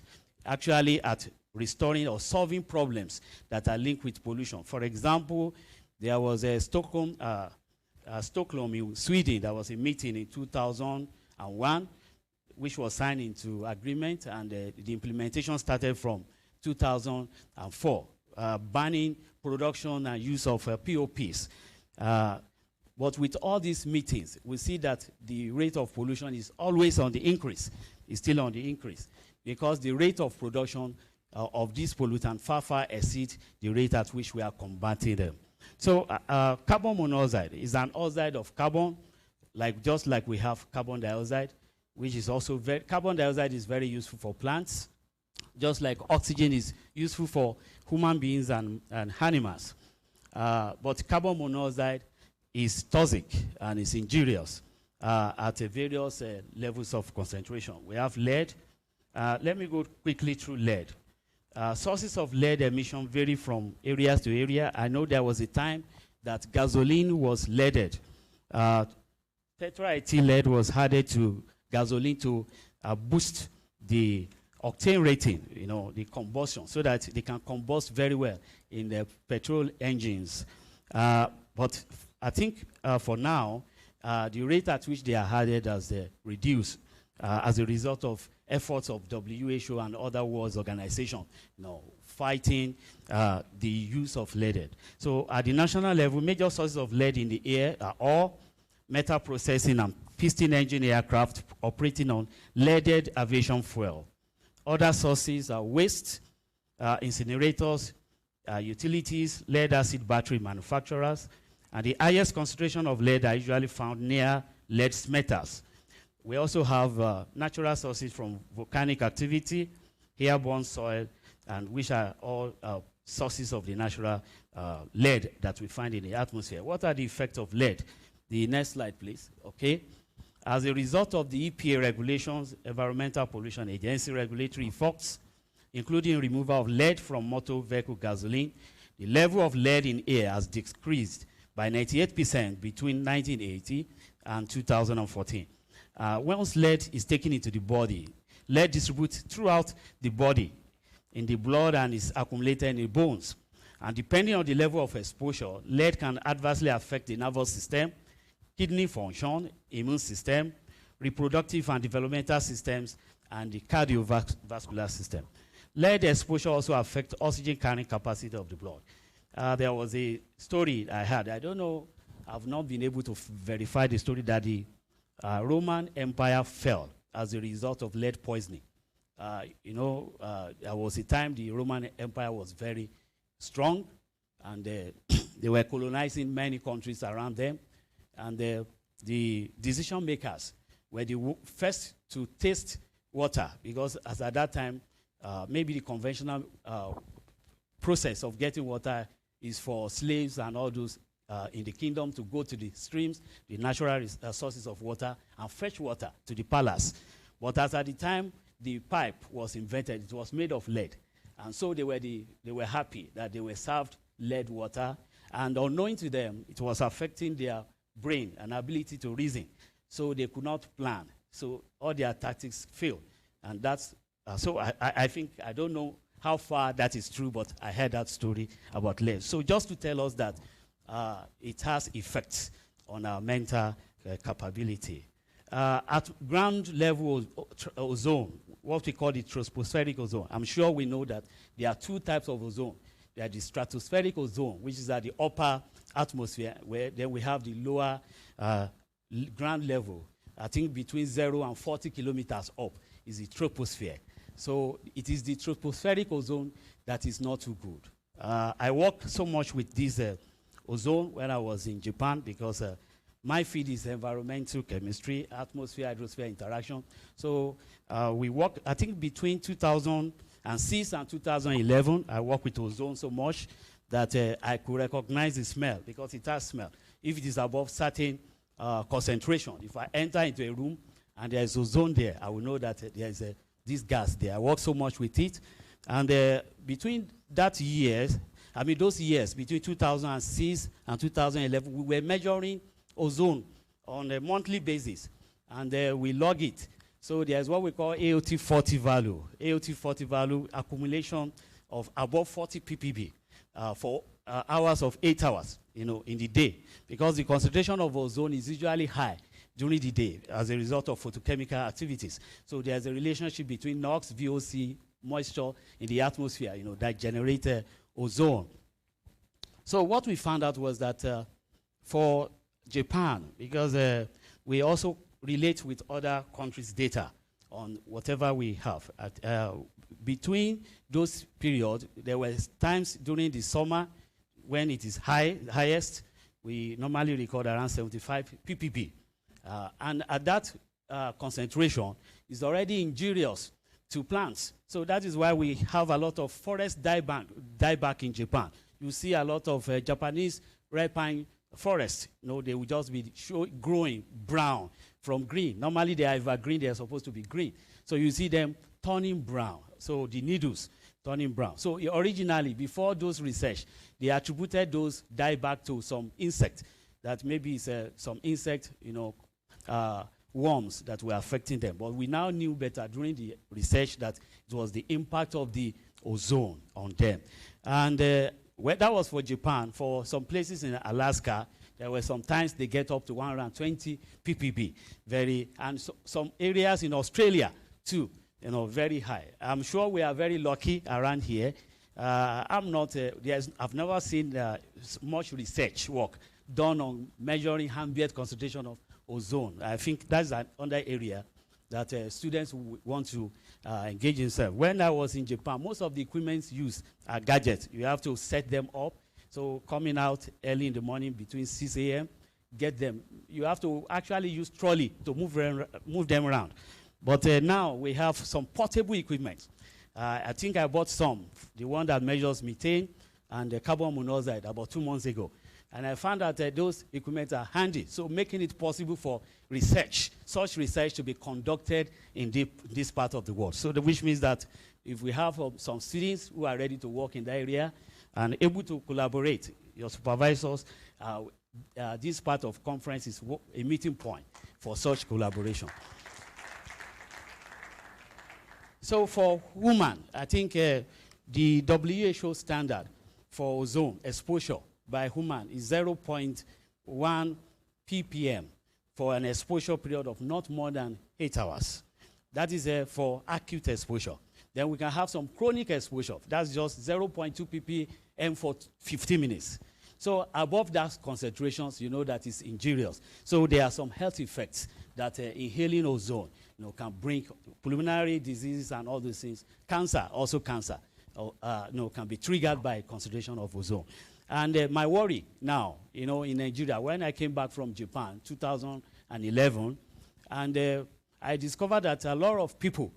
actually at restoring or solving problems that are linked with pollution. For example, there was a Stockholm in Sweden. There was a meeting in 2001, which was signed into agreement, and the implementation started from 2004, banning production and use of POPs. But with all these meetings, we see that the rate of pollution is always on the increase. It's still on the increase because the rate of production of these pollutants far exceeds the rate at which we are combating them. So carbon monoxide is an oxide of carbon, just like we have carbon dioxide, which is also carbon dioxide is very useful for plants, just like oxygen is useful for human beings and animals. But carbon monoxide is toxic and is injurious at various levels of concentration. We have lead. Let me go quickly through lead. Sources of lead emission vary from areas to area. I know there was a time that gasoline was leaded. Tetraethyl lead was added to gasoline to boost the octane rating, the combustion, so that they can combust very well in the petrol engines. But I think for now, the rate at which they are added has reduced as a result of efforts of WHO and other world organizations, fighting the use of lead. So at the national level, major sources of lead in the air are all metal processing and piston engine aircraft operating on leaded aviation fuel. Other sources are waste, incinerators, utilities, lead acid battery manufacturers, and the highest concentration of lead are usually found near lead smelters. We also have natural sources from volcanic activity, airborne soil, and which are all sources of the natural lead that we find in the atmosphere. What are the effects of lead? The next slide, please. Okay. As a result of the EPA regulations, Environmental Pollution Agency regulatory efforts, including removal of lead from motor vehicle gasoline, the level of lead in air has decreased by 98% between 1980 and 2014. Once lead is taken into the body, lead distributes throughout the body, in the blood, and is accumulated in the bones. And depending on the level of exposure, lead can adversely affect the nervous system, kidney function, immune system, reproductive and developmental systems, and the cardiovascular system. Lead exposure also affects oxygen carrying capacity of the blood. There was a story I had. I don't know, I've not been able to verify the story that the Roman Empire fell as a result of lead poisoning. There was a time the Roman Empire was very strong, and they were colonizing many countries around them. And the decision makers were the first to taste water, because as at that time, maybe the conventional process of getting water is for slaves and all those in the kingdom to go to the streams, the natural sources of water, and fetch water to the palace. But as at the time the pipe was invented, it was made of lead. And so they were happy that they were served lead water, and unknowing to them, it was affecting their brain and ability to reason. So they could not plan. So all their tactics failed. And that's, so I think, I don't know how far that is true, but I heard that story about lead. So just to tell us that it has effects on our mental capability. At ground level ozone, what we call the tropospheric ozone, I'm sure we know that there are two types of ozone. There are the stratospheric ozone, which is at the upper atmosphere, where then we have the lower ground level. I think between 0 and 40 kilometers up is the troposphere. So it is the tropospheric ozone that is not too good. I worked so much with this ozone when I was in Japan because my field is environmental chemistry, atmosphere, hydrosphere interaction. So we worked, I think between 2006 and 2011, I worked with ozone so much that I could recognize the smell because it has smell. If it is above certain concentration, if I enter into a room and there is ozone there, I will know that there is this gas there. I worked so much with it. And between that years, I mean those years, between 2006 and 2011, we were measuring ozone on a monthly basis, and we log it. So there's what we call AOT 40 value. AOT 40 value accumulation of above 40 ppb for hours of 8 hours, in the day, because the concentration of ozone is usually high during the day as a result of photochemical activities. So there's a relationship between NOx, VOC, moisture in the atmosphere, that generate ozone. So what we found out was that for Japan, because we also relate with other countries' data on whatever we have. Between those periods, there were times during the summer when it is highest, we normally record around 75 ppb. And at that concentration, is already injurious to plants. So that is why we have a lot of forest dieback in Japan. You see a lot of Japanese red pine forests. They will just be growing brown from green. Normally they are evergreen, they are supposed to be green. So you see them turning brown. So the needles turning brown. So originally, before those research, they attributed those dieback to some insect, that maybe it's some insect, worms that were affecting them. But we now knew better during the research that it was the impact of the ozone on them. And that was for Japan. For some places in Alaska, there were some times they get up to 120 ppb. And some areas in Australia too, very high. I'm sure we are very lucky around here. I've never seen much research work done on measuring ambient concentration of ozone. I think that's another area that students want to engage themselves. When I was in Japan, most of the equipment used are gadgets. You have to set them up. So coming out early in the morning between 6 a.m., get them. You have to actually use trolley to move them around. But now we have some portable equipment. I think I bought some, the one that measures methane and the carbon monoxide about 2 months ago. And I found that those equipment are handy, so making it possible for research, such research to be conducted in this part of the world. So which means that if we have some students who are ready to work in that area and able to collaborate, your supervisors, this part of conference is a meeting point for such collaboration. So for women, I think the WHO standard for ozone exposure by human is 0.1 ppm for an exposure period of not more than 8 hours. That is for acute exposure. Then we can have some chronic exposure. That's just 0.2 ppm for 15 minutes. So above that concentrations, that is injurious. So there are some health effects that inhaling ozone can bring, pulmonary diseases and all those things. Cancer, can be triggered by concentration of ozone. And my worry now, in Nigeria, when I came back from Japan, 2011, and I discovered that a lot of people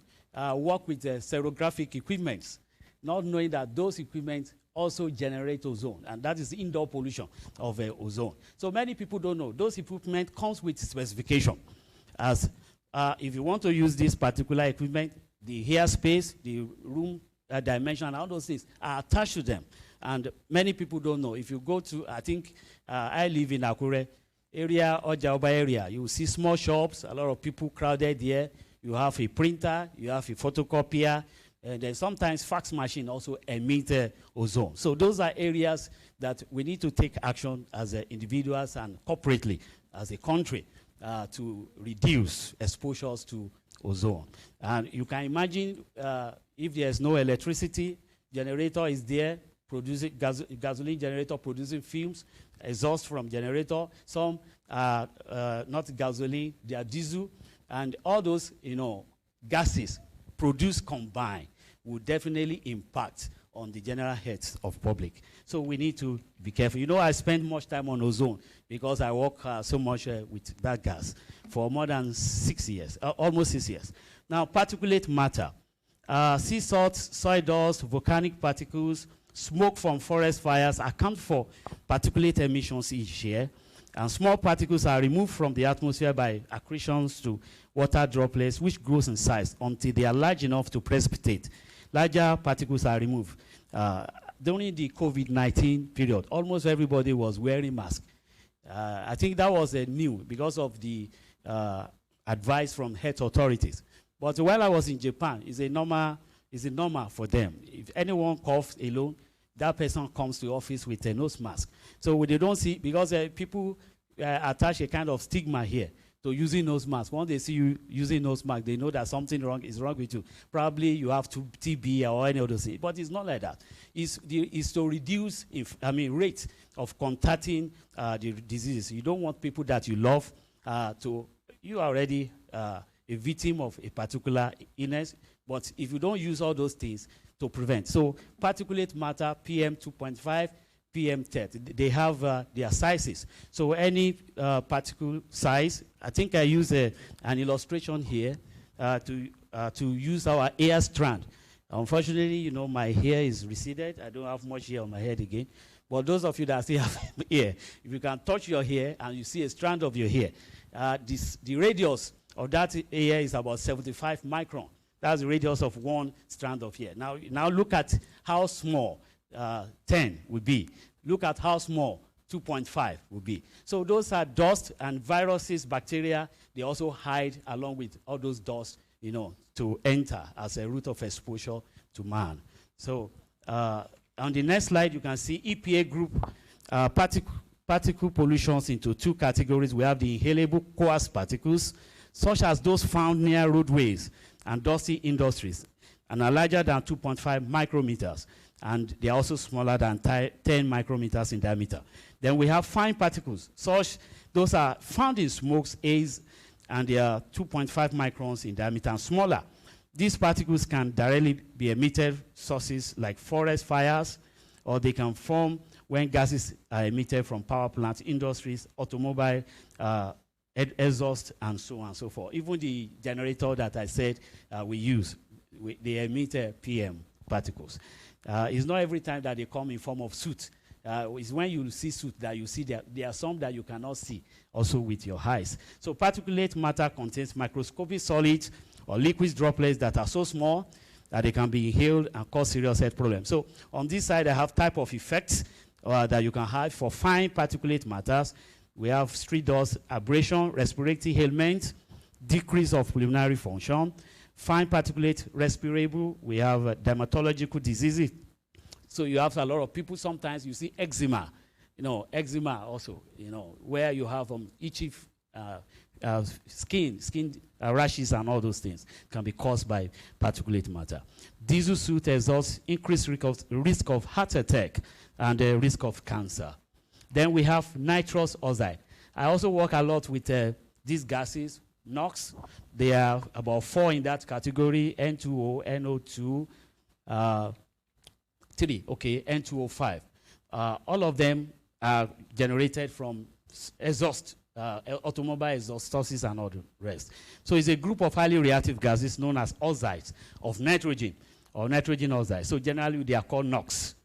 work with serographic equipment, not knowing that those equipment also generate ozone, and that is indoor pollution of ozone. So many people don't know. Those equipment comes with specification. As if you want to use this particular equipment, the airspace, the room dimension, and all those things are attached to them. And many people don't know. If you go to, I think, I live in Akure area, Ojaoba area, you will see small shops, a lot of people crowded here. You have a printer, you have a photocopier, And then sometimes fax machine also emit ozone. So those are areas that we need to take action as individuals and corporately as a country to reduce exposures to ozone. And you can imagine if there's no electricity, generator is there, producing gasoline generator producing fumes, exhaust from generator. Some are not gasoline, they are diesel. And all those, gases produced combined will definitely impact on the general health of public. So we need to be careful. I spend much time on ozone because I work so much with that gas for more than 6 years, almost 6 years. Now, particulate matter, sea salt, soil dust, volcanic particles, smoke from forest fires account for particulate emissions each year. And small particles are removed from the atmosphere by accretions to water droplets, which grows in size until they are large enough to precipitate. Larger particles are removed. During the COVID-19 period, almost everybody was wearing masks. I think that was new because of the advice from health authorities. But while I was in Japan, it's a normal for them. If anyone coughs alone, that person comes to the office with a nose mask. So they don't see, because people attach a kind of stigma here to using nose mask. Once they see you using nose mask, they know that something is wrong with you. Probably you have TB or any other thing. But it's not like that. It's to reduce rate of contacting the disease. You don't want people that you love you are already a victim of a particular illness. But if you don't use all those things to prevent. So particulate matter, PM 2.5, PM 30, they have their sizes. So any particle size, I think I use an illustration here to use our hair strand. Unfortunately, my hair is receded. I don't have much hair on my head again. But those of you that still have hair, if you can touch your hair and you see a strand of your hair, the radius of that hair is about 75 micron. That's the radius of one strand of hair. Now look at how small 10 would be. Look at how small 2.5 would be. So those are dust and viruses, bacteria. They also hide along with all those dust, to enter as a route of exposure to man. So on the next slide, you can see EPA group particle pollutions into two categories. We have the inhalable coarse particles, such as those found near roadways and dusty industries, and are larger than 2.5 micrometers, and they are also smaller than 10 micrometers in diameter. Then we have fine particles. Those are found in smokes, haze, and they are 2.5 microns in diameter and smaller. These particles can directly be emitted sources like forest fires, or they can form when gases are emitted from power plants, industries, automobile, exhaust, and so on and so forth. Even the generator that I said we use, they emit PM particles. It's not every time that they come in form of soot. It's when you see soot that you see that there are some that you cannot see also with your eyes. So particulate matter contains microscopic solids or liquid droplets that are so small that they can be inhaled and cause serious health problems. So on this side, I have type of effects that you can have for fine particulate matters. We have street dust, abrasion, respiratory ailments, decrease of pulmonary function, fine particulate respirable. We have dermatological diseases. So you have a lot of people, sometimes you see eczema, eczema also, where you have itchy skin rashes and all those things can be caused by particulate matter. Diesel soot exhausts increased risk of heart attack and risk of cancer. Then we have nitrous oxide. I also work a lot with these gases, NOx. There are about 4 in that category, N2O, NO2, 3, N2O5. All of them are generated from exhaust, automobile exhaust sources and all the rest. So it's a group of highly reactive gases known as oxides of nitrogen or nitrogen oxides. So generally they are called NOx.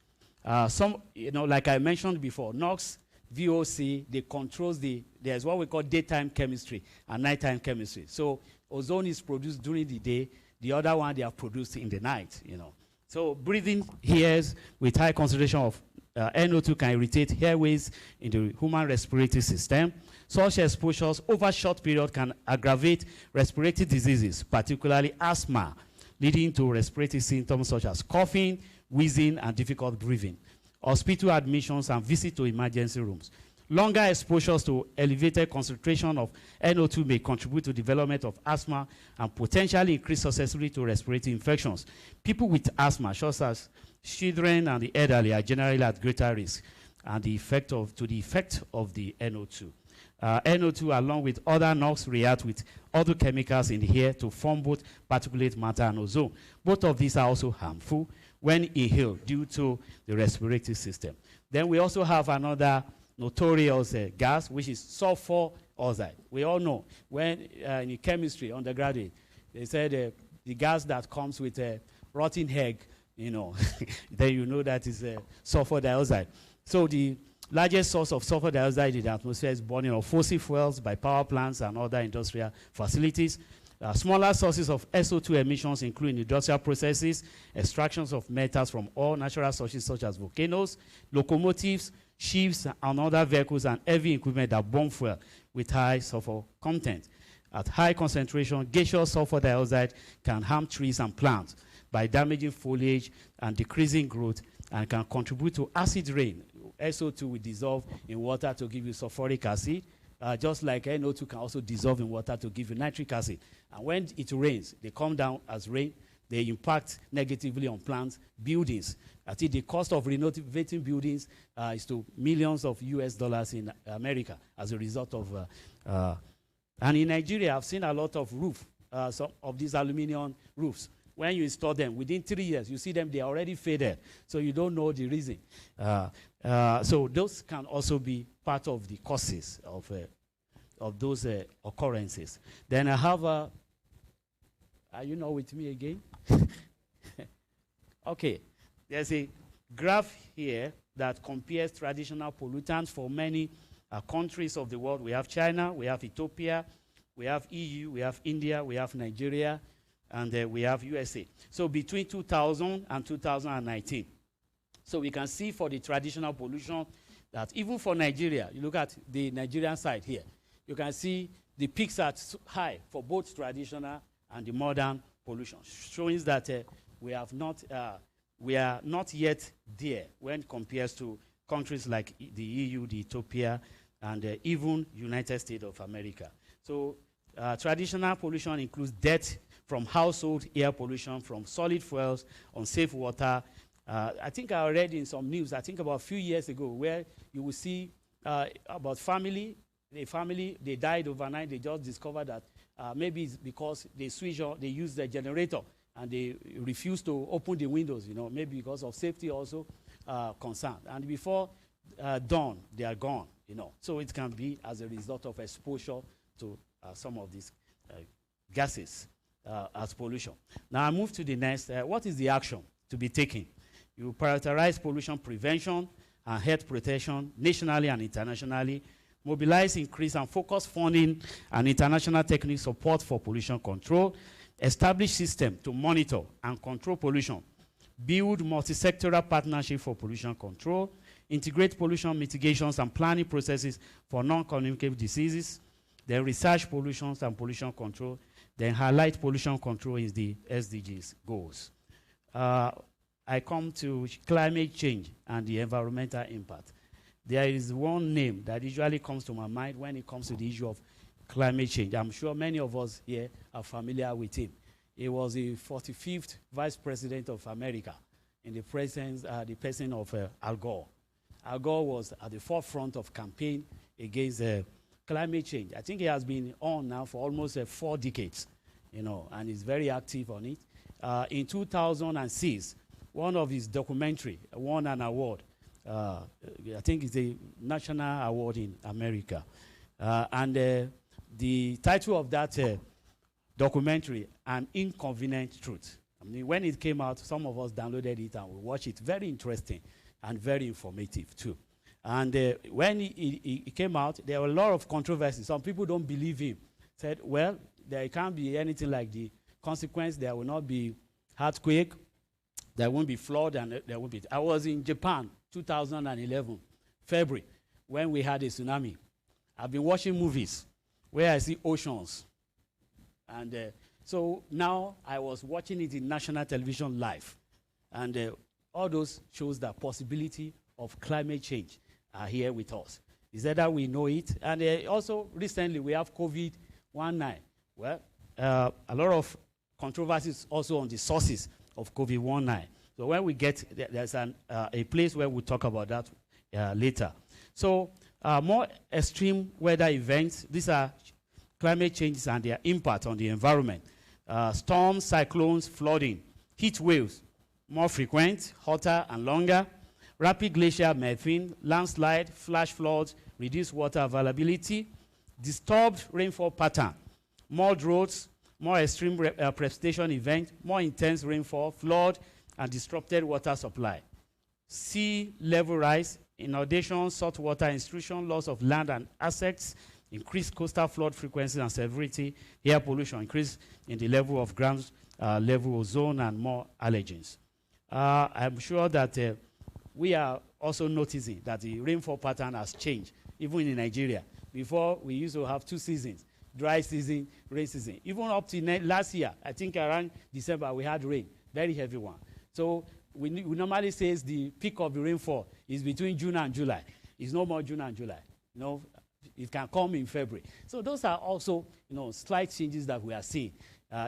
Some, like I mentioned before, NOx, VOC, they controls there's what we call daytime chemistry and nighttime chemistry. So ozone is produced during the day, the other one they are produced in the night, So breathing air with high concentration of NO2 can irritate airways in the human respiratory system. Such exposures over short period can aggravate respiratory diseases, particularly asthma, leading to respiratory symptoms such as coughing, wheezing, and difficult breathing. Hospital admissions and visit to emergency rooms. Longer exposures to elevated concentration of NO2 may contribute to development of asthma and potentially increase susceptibility to respiratory infections. People with asthma, such as children and the elderly, are generally at greater risk and the effect of the NO2. NO2, along with other NOx, react with other chemicals in the air to form both particulate matter and ozone. Both of these are also harmful when inhaled due to the respiratory system. Then we also have another notorious gas, which is sulfur oxide. We all know when in chemistry undergraduate, they said the gas that comes with a rotten egg, you know, then you know that is sulfur dioxide. So the largest source of sulfur dioxide in the atmosphere is burning of fossil fuels by power plants and other industrial facilities. Smaller sources of SO2 emissions include industrial processes, extractions of metals from all natural sources such as volcanoes, locomotives, ships, and other vehicles, and heavy equipment that burn fuel with high sulfur content. At high concentration, gaseous sulfur dioxide can harm trees and plants by damaging foliage and decreasing growth, and can contribute to acid rain. SO2 will dissolve in water to give you sulfuric acid, just like NO2 can also dissolve in water to give you nitric acid. And when it rains, they come down as rain. They impact negatively on plants, buildings. I think the cost of renovating buildings is to millions of US dollars in America as a result of, and in Nigeria, I've seen a lot of some of these aluminum roofs. When you install them, within 3 years, you see them, they are already faded. So you don't know the reason. So those can also be part of the causes of those occurrences. Then I have are you not with me again? Okay, there's a graph here that compares traditional pollutants for many countries of the world. We have China, we have Ethiopia, we have EU, we have India, we have Nigeria, and we have USA. So between 2000 and 2019. So we can see for the traditional pollution that even for Nigeria, you look at the Nigerian side here, you can see the peaks are high for both traditional and the modern pollution, showing that we are not yet there when compared to countries like the EU, the Ethiopia, and even United States of America. So traditional pollution includes death from household air pollution, from solid fuels, unsafe water. I think I read in some news, I think about a few years ago, where you will see about the family, they died overnight. They just discovered that maybe it's because they switch on, they use the generator, and they refuse to open the windows, you know, maybe because of safety also concern. And before dawn, they are gone, you know. So it can be as a result of exposure to some of these gases as pollution. Now I move to the next. What is the action to be taken? You prioritize pollution prevention and health protection nationally and internationally. Mobilize, increase, and focus funding and international technical support for pollution control. Establish system to monitor and control pollution. Build multi-sectoral partnership for pollution control. Integrate pollution mitigations and planning processes for non-communicable diseases. Then research pollutions and pollution control. Then highlight pollution control is the SDGs goals. I come to climate change and the environmental impact. There is one name that usually comes to my mind when it comes to the issue of climate change. I'm sure many of us here are familiar with him. He was the 45th Vice President of America in the person of Al Gore. Al Gore was at the forefront of campaign against climate change. I think he has been on now for almost 4 decades, you know, and he's very active on it. In 2006, one of his documentary won an award. I think it's a national award in America. And the title of that documentary, An Inconvenient Truth. I mean, when it came out, some of us downloaded it and we watched it. Very interesting and very informative too. And when it came out, there were a lot of controversies. Some people don't believe him. Said, well, there can't be anything like the consequence. There will not be earthquake. There won't be flood, and there won't be. I was in Japan, 2011, February, when we had a tsunami. I've been watching movies where I see oceans and So now I was watching it in national television live. And all those shows the possibility of climate change are here with us. Is that we know it? And also recently we have COVID-19. Well, a lot of controversies also on the sources of COVID-19. So when we get, there's a place where we'll talk about that later. So more extreme weather events, these are climate changes and their impact on the environment. Storms, cyclones, flooding, heat waves, more frequent, hotter and longer, rapid glacial melting, landslide, flash floods, reduced water availability, disturbed rainfall pattern, more droughts, more extreme precipitation events, more intense rainfall, flood, and disrupted water supply. Sea level rise, inundation, saltwater intrusion, loss of land and assets, increased coastal flood frequency and severity, air pollution, increase in the level of ground level ozone, and more allergens. I'm sure that we are also noticing that the rainfall pattern has changed, even in Nigeria. Before, we used to have 2 seasons, dry season, rain season. Even up to last year, I think around December, we had rain, very heavy one. So we normally say the peak of the rainfall is between June and July. It's no more June and July. You know, it can come in February. So those are also, slight changes that we are seeing.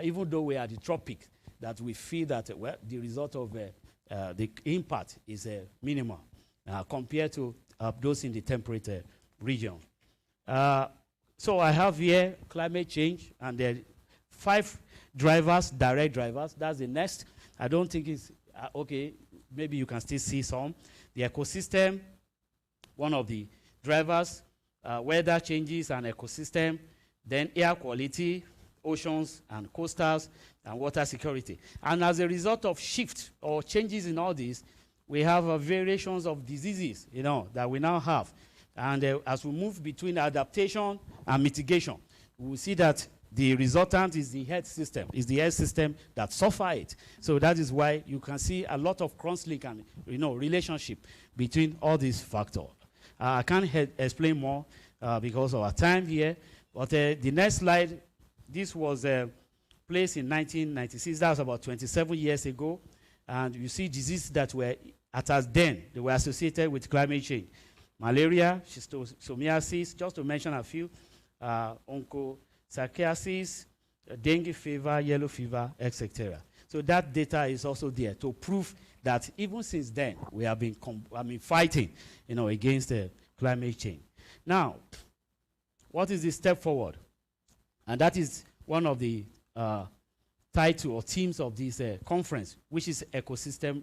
Even though we are the tropics, that we feel that well, the result of the impact is minimal compared to those in the temperate region. So I have here climate change, and there are 5 drivers, direct drivers. That's the next. I don't think it's okay. Maybe you can still see some. The ecosystem, one of the drivers, weather changes and ecosystem, then air quality, oceans and coastals, and water security. And as a result of shift or changes in all these, we have variations of diseases, that we now have. And as we move between adaptation and mitigation, we will see that the resultant is the health system. It's the health system that suffer it. So that is why you can see a lot of cross-link and relationship between all these factors. I can't explain more because of our time here. But the next slide, this was placed in 1996. That was about 27 years ago. And you see diseases that were at us then, they were associated with climate change. Malaria, schistosomiasis, just to mention a few, onchocerciasis, dengue fever, yellow fever, etc. So that data is also there to prove that even since then, we have been fighting against climate change. Now, what is the step forward? And that is one of the title or themes of this conference, which is ecosystem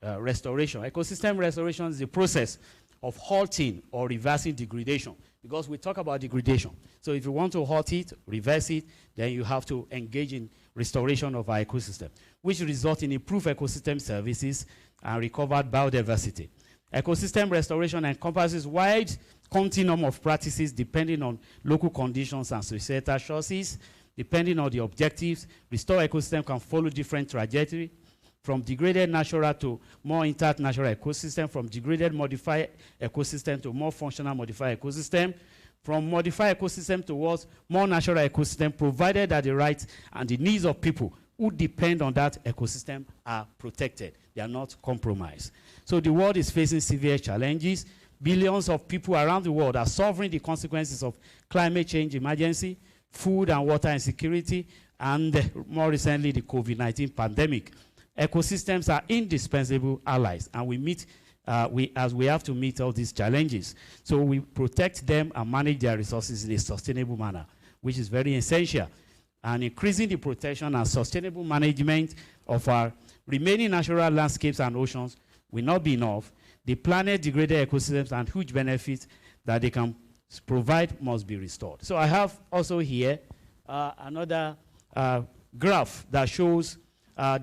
restoration. Ecosystem restoration is the process of halting or reversing degradation, because we talk about degradation. So if you want to halt it, reverse it, then you have to engage in restoration of our ecosystem, which results in improved ecosystem services and recovered biodiversity. Ecosystem restoration encompasses wide continuum of practices depending on local conditions and societal choices. Depending on the objectives, restore ecosystem can follow different trajectory, from degraded natural to more intact natural ecosystem, from degraded modified ecosystem to more functional modified ecosystem, from modified ecosystem towards more natural ecosystem, provided that the rights and the needs of people who depend on that ecosystem are protected. They are not compromised. So the world is facing severe challenges. Billions of people around the world are suffering the consequences of climate change emergency, food and water insecurity, and more recently, the COVID-19 pandemic. Ecosystems are indispensable allies, and we have to meet all these challenges. So we protect them and manage their resources in a sustainable manner, which is very essential. And increasing the protection and sustainable management of our remaining natural landscapes and oceans will not be enough. The planet degraded ecosystems and huge benefits that they can provide must be restored. So I have also here another graph that shows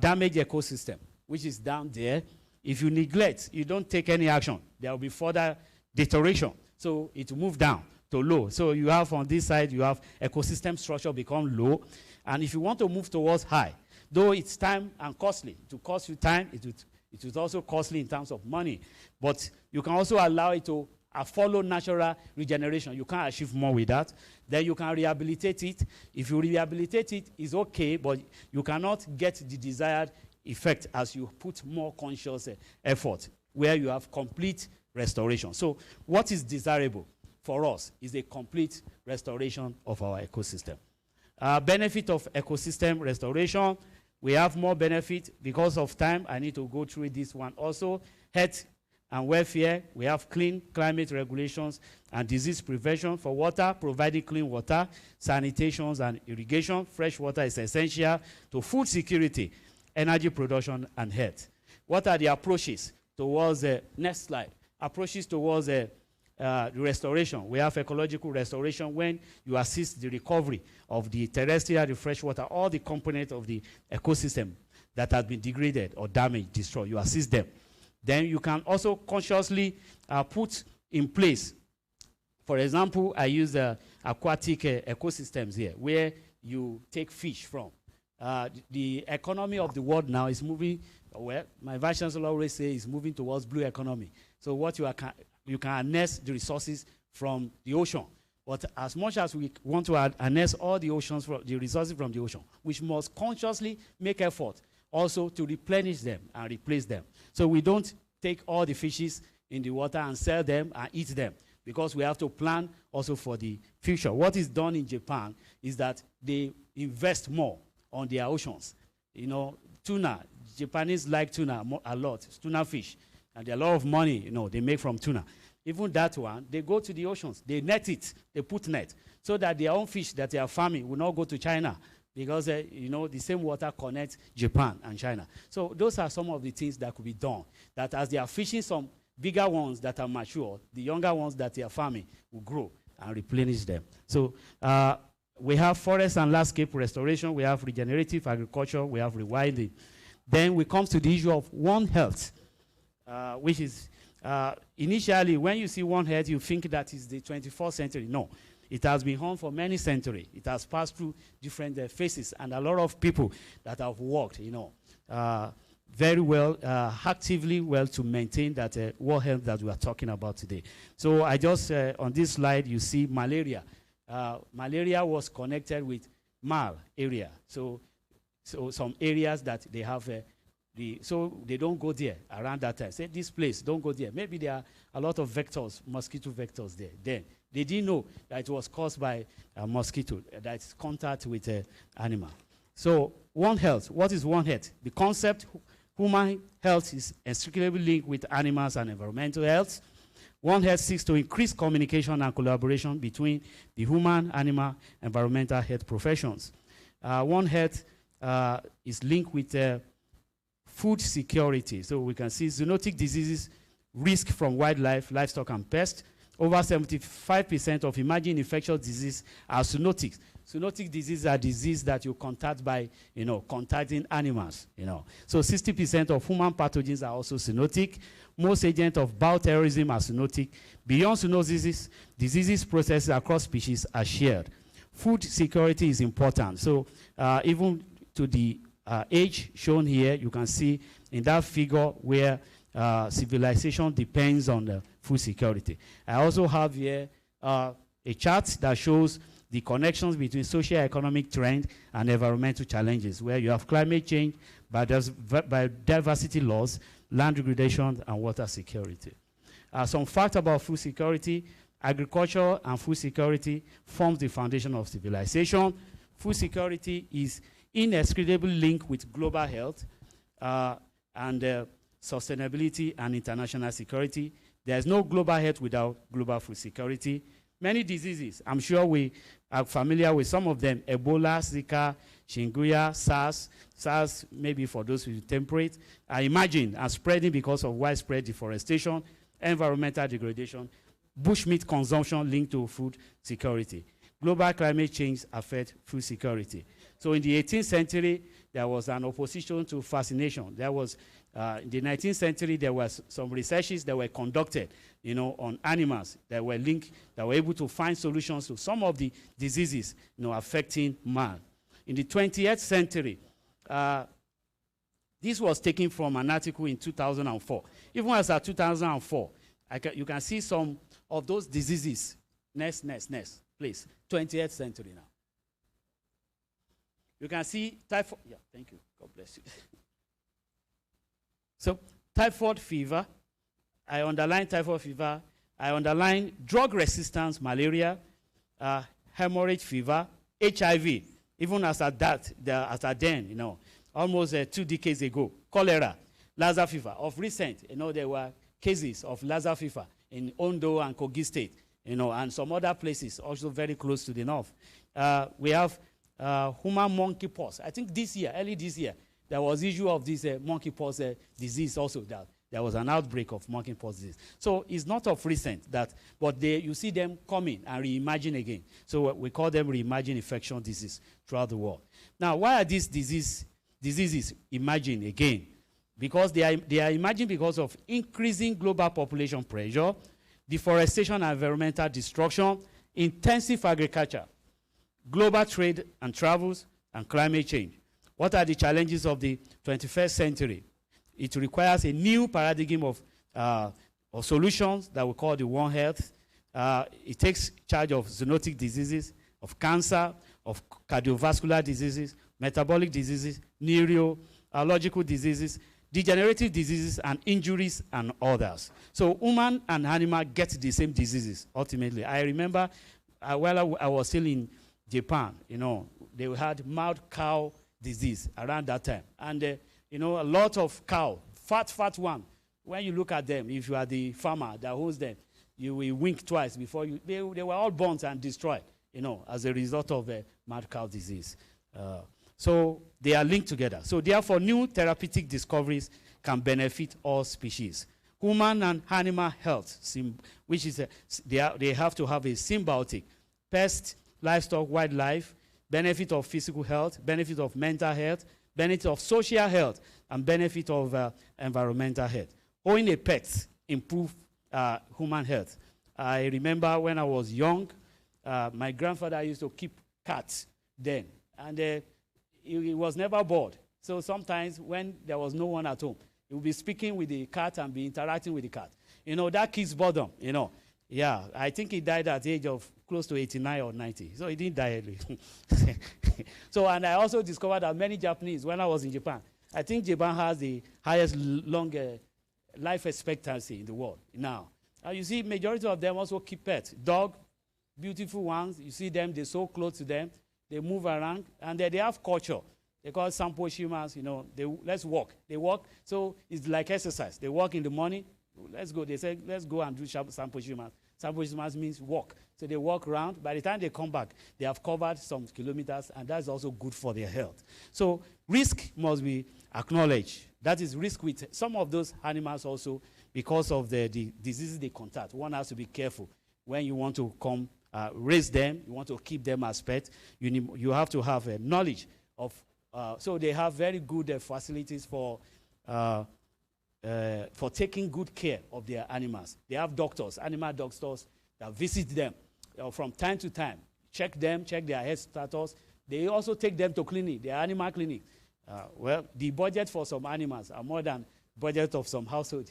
damaged ecosystem, which is down there. If you neglect, you don't take any action, there will be further deterioration. So it will move down to low. So you have on this side, you have ecosystem structure become low. And if you want to move towards high, though it's time and costly, to cost you time, it is also costly in terms of money. But you can also allow it to follow natural regeneration. You can't achieve more with that. Then you can rehabilitate it. If you rehabilitate it, it's okay, but you cannot get the desired effect as you put more conscious effort, where you have complete restoration. So what is desirable for us is a complete restoration of our ecosystem. Benefit of ecosystem restoration, we have more benefit. Because of time, I need to go through this one also. Health and welfare, we have clean climate regulations and disease prevention. For water, providing clean water, sanitation and irrigation. Fresh water is essential to food security, energy production, and health. What are the approaches towards the next slide? Approaches towards restoration. We have ecological restoration, when you assist the recovery of the terrestrial, the freshwater, all the components of the ecosystem that has been degraded or damaged, destroyed. You assist them. Then you can also consciously put in place, for example, I use aquatic ecosystems here, where you take fish from. The economy of the world now is moving, well, my vice chancellor always says, is moving towards blue economy. So what you can harness the resources from the ocean. But as much as we want to harness all the oceans, the resources from the ocean, we must consciously make effort also to replenish them and replace them. So we don't take all the fishes in the water and sell them and eat them, because we have to plan also for the future. What is done in Japan is that they invest more on their oceans. You know, tuna, Japanese like tuna a lot, tuna fish. And a lot of money, you know, they make from tuna. Even that one, they go to the oceans, they net it, they put net, so that their own fish that they are farming will not go to China, because, you know, the same water connects Japan and China. So those are some of the things that could be done, that as they are fishing some bigger ones that are mature, the younger ones that they are farming will grow and replenish them. So we have forest and landscape restoration, we have regenerative agriculture, we have rewilding. Then we come to the issue of One Health. Which is, initially, when you see One Health, you think that is the 24th century. No, it has been on for many centuries. It has passed through different phases, and a lot of people that have worked, you know, very well, actively well, to maintain that World Health that we are talking about today. So I just, on this slide, you see malaria. Malaria was connected with Mal area. So some areas that they have so they don't go there around that time. Say, this place, don't go there. Maybe there are a lot of vectors, mosquito vectors there. Then they didn't know that it was caused by a mosquito, that's contact with an animal. So One Health, what is One Health? The concept, human health is inextricably linked with animals and environmental health. One Health seeks to increase communication and collaboration between the human, animal, environmental health professions. One Health is linked with food security. So we can see zoonotic diseases, risk from wildlife, livestock, and pests. Over 75% of emerging infectious diseases are zoonotic. Zoonotic diseases are diseases that you contact by, you know, contacting animals, you know. So 60% of human pathogens are also zoonotic. Most agents of bioterrorism are zoonotic. Beyond zoonosis, diseases processes across species are shared. Food security is important. So even to the age shown here, you can see in that figure where civilization depends on the food security. I also have here a chart that shows the connections between socio-economic trend and environmental challenges, where you have climate change, biodiversity loss, land degradation, and water security. Some facts about food security: agriculture and food security forms the foundation of civilization. Food security is inextricably linked with global health and sustainability and international security. There is no global health without global food security. Many diseases, I'm sure we are familiar with some of them: Ebola, Zika, Chikungunya, SARS. SARS, maybe for those who temperate, are emerging and spreading because of widespread deforestation, environmental degradation, bushmeat consumption linked to food security. Global climate change affects food security. So in the 18th century, there was an opposition to vaccination. There was, in the 19th century, there was some researches that were conducted, you know, on animals that were linked, that were able to find solutions to some of the diseases, you know, affecting man. In the 20th century, this was taken from an article in 2004. Even as of 2004, you can see some of those diseases. Next, please. 20th century now. You can see typhoid. Yeah, thank you. God bless you. So, typhoid fever. I underline typhoid fever. I underline drug resistance, malaria, hemorrhage fever, HIV. Even as at then, you know, almost 2 decades ago, cholera, Lassa fever. Of recent, you know, there were cases of Lassa fever in Ondo and Kogi State, you know, and some other places also very close to the north. We have human monkeypox. I think this year, early this year, there was issue of this monkeypox disease also, that there was an outbreak of monkeypox disease. So it's not of recent that, but you see them coming and reimagine again. So we call them reimagine infection disease throughout the world. Now, why are these diseases emerging again? Because they are emerging because of increasing global population pressure, deforestation and environmental destruction, intensive agriculture, global trade and travels, and climate change. What are the challenges of the 21st century? It requires a new paradigm of solutions that we call the One Health. It takes charge of zoonotic diseases, of cancer, of cardiovascular diseases, metabolic diseases, neurological diseases, degenerative diseases, and injuries, and others. So human and animal get the same diseases, ultimately. I remember while I was still in Japan, you know, they had mad cow disease around that time. And, you know, a lot of cow, fat one, when you look at them, if you are the farmer that owns them, you will wink twice before you, they were all burnt and destroyed, you know, as a result of mad cow disease. So they are linked together. So therefore, new therapeutic discoveries can benefit all species. Human and animal health, which is they have to have a symbiotic pest, livestock, wildlife, benefit of physical health, benefit of mental health, benefit of social health, and benefit of environmental health. Owning a pet improve human health. I remember when I was young, my grandfather used to keep cats then, and he was never bored. So sometimes when there was no one at home, he would be speaking with the cat and be interacting with the cat. You know, that keeps boredom, you know. Yeah, I think he died at the age of close to 89 or 90. So he didn't die early. So, and I also discovered that many Japanese, when I was in Japan, I think Japan has the highest life expectancy in the world now. You see, majority of them also keep pets. Dog, beautiful ones, you see them, they sew clothes to them, they move around, and they have culture. They call it sampo shimas, you know, let's walk. They walk, so it's like exercise. They walk in the morning, let's go. They say, let's go and do sampo shimas. Sampo shimas means walk. So they walk around. By the time they come back, they have covered some kilometers, and that's also good for their health. So risk must be acknowledged. That is risk with some of those animals also because of the diseases they contact. One has to be careful when you want to raise them, you want to keep them as pets. You have to have knowledge of. So they have very good facilities for taking good care of their animals. They have doctors, animal doctors, that visit them from time to time, check them, check their health status. They also take them to clinic, their animal clinic. Well, the budget for some animals are more than budget of some households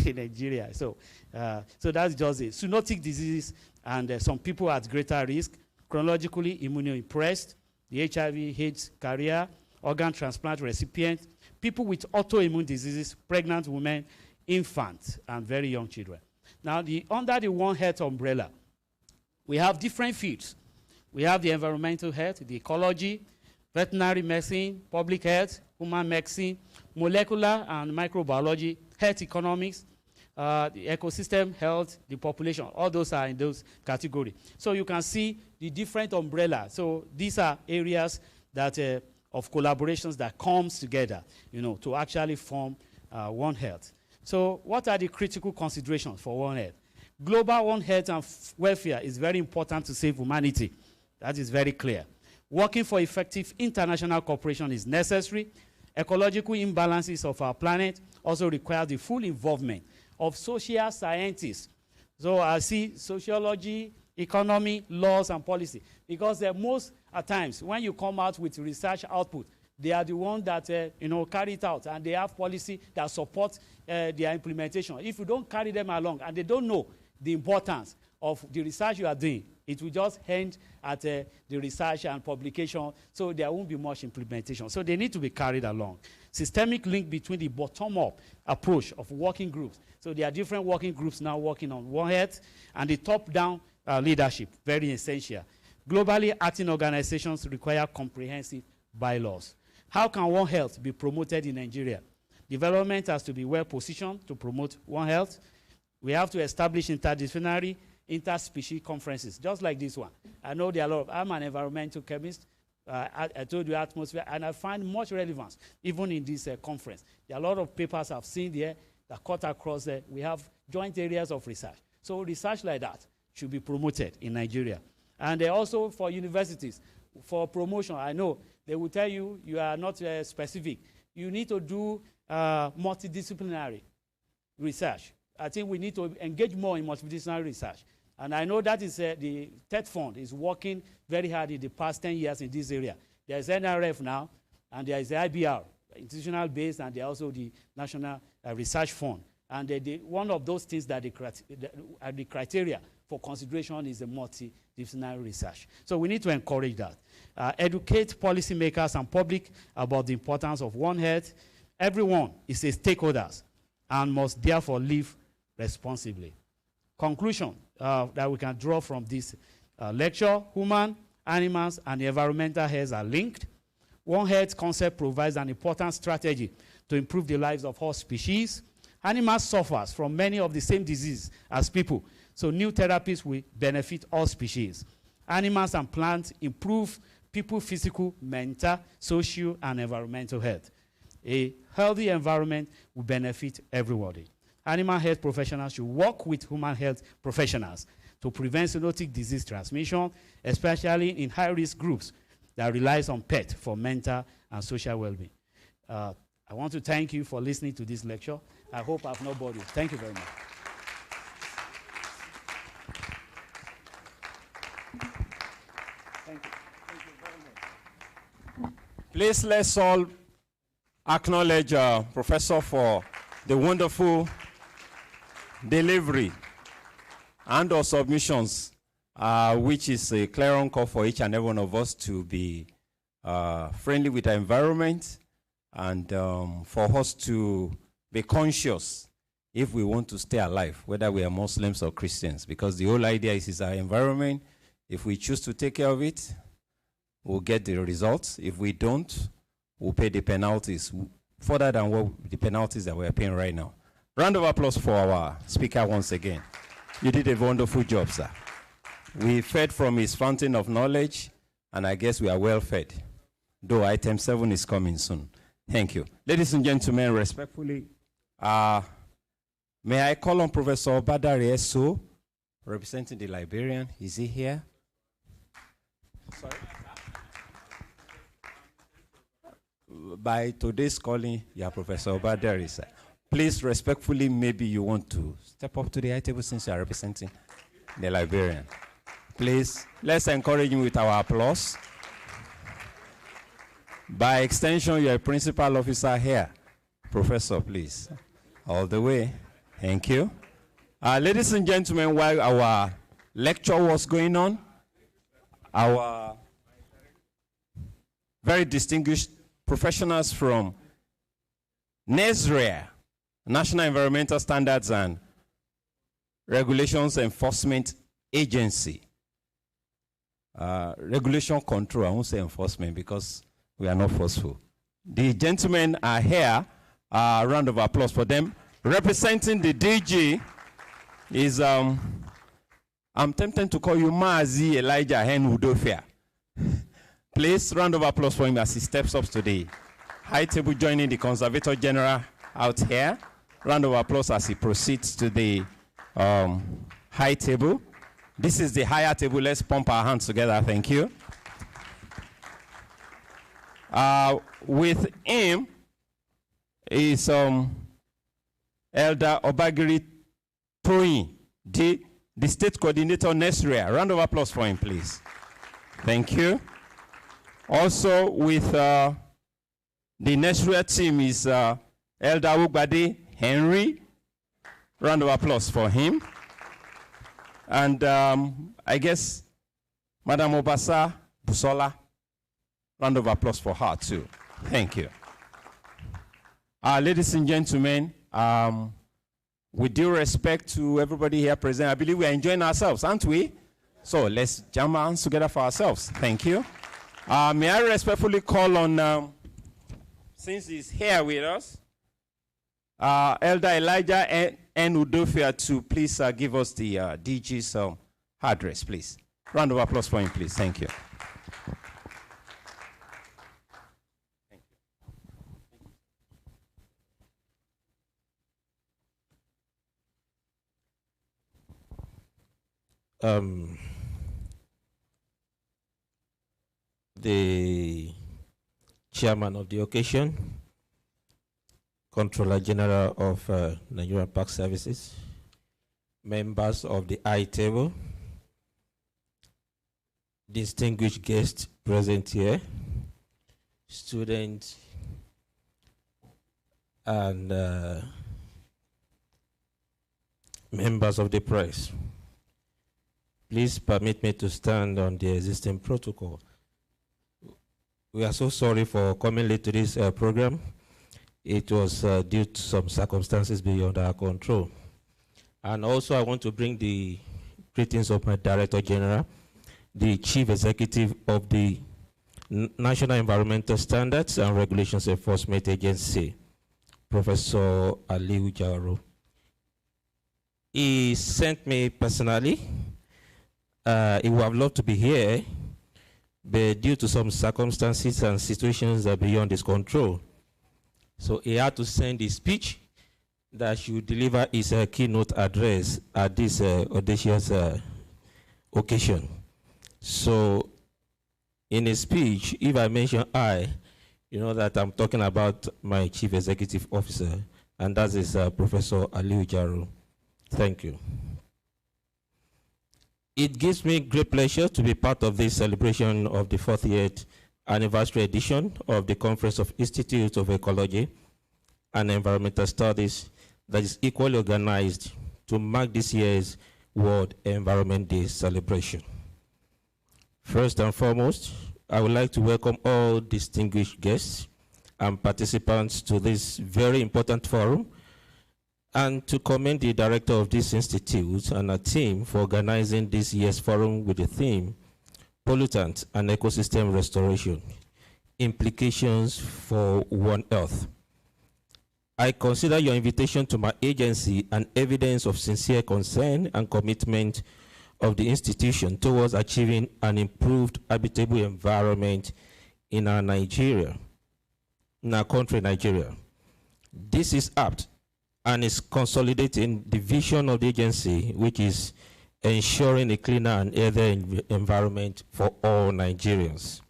in Nigeria. So that's just it. Zoonotic diseases and some people at greater risk, chronologically immunosuppressed, the HIV, AIDS carrier, organ transplant recipient, people with autoimmune diseases, pregnant women, infants, and very young children. Now, under the One Health umbrella, we have different fields. We have the environmental health, the ecology, veterinary medicine, public health, human medicine, molecular and microbiology, health economics, the ecosystem health, the population. All those are in those categories. So you can see the different umbrella. So these are areas that of collaborations that comes together, you know, to actually form One Health. So what are the critical considerations for One Health? Global One Health and welfare is very important to save humanity. That is very clear. Working for effective international cooperation is necessary. Ecological imbalances of our planet also require the full involvement of social scientists. So I see sociology, economy, laws, and policy. Because most at times, when you come out with research output, they are the ones that carry it out, and they have policy that support their implementation. If you don't carry them along, and they don't know the importance of the research you are doing. It will just end at the research and publication, so there won't be much implementation. So they need to be carried along. Systemic link between the bottom-up approach of working groups. So there are different working groups now working on One Health, and the top-down leadership, very essential. Globally acting organizations require comprehensive bylaws. How can One Health be promoted in Nigeria? Development has to be well positioned to promote One Health. We have to establish interdisciplinary, interspecies conferences, just like this one. I know there are a lot of, I'm an environmental chemist. I told you atmosphere, and I find much relevance even in this conference. There are a lot of papers I've seen there that cut across there. We have joint areas of research. So research like that should be promoted in Nigeria. And also for universities, for promotion, I know they will tell you you are not specific. You need to do multidisciplinary research. I think we need to engage more in multidisciplinary research. And I know that is the TED Fund is working very hard in the past 10 years in this area. There is NRF now, and there is the IBR, institutional base, and there also the National Research Fund. And one of those things that the criteria for consideration is the multidisciplinary research. So we need to encourage that. Educate policymakers and public about the importance of One Health. Everyone is a stakeholder and must therefore live responsibly. Conclusion that we can draw from this lecture: human, animals, and environmental health are linked. One Health concept provides an important strategy to improve the lives of all species. Animals suffer from many of the same diseases as people, so new therapies will benefit all species. Animals and plants improve people's physical, mental, social, and environmental health. A healthy environment will benefit everybody. Animal health professionals should work with human health professionals to prevent zoonotic disease transmission, especially in high-risk groups that relies on pet for mental and social well-being. I want to thank you for listening to this lecture. I hope I've not bored you. Thank you very much. Thank you. Thank you very much. Please let's all acknowledge Professor for the wonderful delivery and our submissions, which is a clear call for each and every one of us to be friendly with the environment, and for us to be conscious if we want to stay alive, whether we are Muslims or Christians, because the whole idea is our environment. If we choose to take care of it, we'll get the results. If we don't, we'll pay the penalties, further than what the penalties that we're paying right now. Round of applause for our speaker once again. You did a wonderful job, sir. We fed from his fountain of knowledge, and I guess we are well fed, though item 7 is coming soon. Thank you. Ladies and gentlemen, respectfully, may I call on Professor Badari Eso, representing the librarian. Is he here? Sorry. By today's calling, you are Professor Badari, sir. Please, respectfully, maybe you want to step up to the high table since you are representing the librarian. Please, let's encourage him with our applause. By extension, you're a principal officer here. Professor, please. All the way. Thank you. Ladies and gentlemen, while our lecture was going on, our very distinguished professionals from NESREA, National Environmental Standards and Regulations Enforcement Agency. Regulation control, I won't say enforcement because we are not forceful. The gentlemen are here. A round of applause for them. Representing the DG is, I'm tempted to call you Mazi Elijah Hen Udofia. Please, round of applause for him as he steps up to the high table, joining the Conservator General out here. Round of applause as he proceeds to the high table. This is the higher table. Let's pump our hands together. Thank you. With him is Elder Obagiri Toyin, the state coordinator NESREA. Round of applause for him, please. Thank you. Also with the NESREA team is Elder Ugbade Henry. Round of applause for him. And I guess Madam Obasa Busola, round of applause for her too. Thank you. Ladies and gentlemen, with due respect to everybody here present, I believe we are enjoying ourselves, aren't we? So let's jam our hands together for ourselves. Thank you. May I respectfully call on, since he's here with us, Elder Elijah and Udofia to please give us the DG's address, please. Round of applause for him, please. Thank you. The chairman of the occasion, Controller General of Nigerian Park Services, members of the I table, distinguished guests present here, students, and members of the press. Please permit me to stand on the existing protocol. We are so sorry for coming late to this program. It was due to some circumstances beyond our control. And also I want to bring the greetings of my Director General, the Chief Executive of the National Environmental Standards and Regulations Enforcement Agency, Professor Aliu Jaro. He sent me personally. He would have loved to be here, but due to some circumstances and situations that are beyond his control, so he had to send his speech that should deliver his keynote address at this audacious occasion. So in his speech, if I mention I, you know that I'm talking about my Chief Executive Officer, and that is Professor Aliu Jaro. Thank you. It gives me great pleasure to be part of this celebration of the 40th anniversary edition of the Conference of Institutes of Ecology and Environmental Studies that is equally organized to mark this year's World Environment Day celebration. First and foremost, I would like to welcome all distinguished guests and participants to this very important forum, and to commend the director of this institute and a team for organizing this year's forum with the theme, Pollutant and Ecosystem Restoration, Implications for One Earth. I consider your invitation to my agency an evidence of sincere concern and commitment of the institution towards achieving an improved habitable environment in our country, Nigeria. This is apt and is consolidating the vision of the agency, which is ensuring a cleaner and healthier environment for all Nigerians.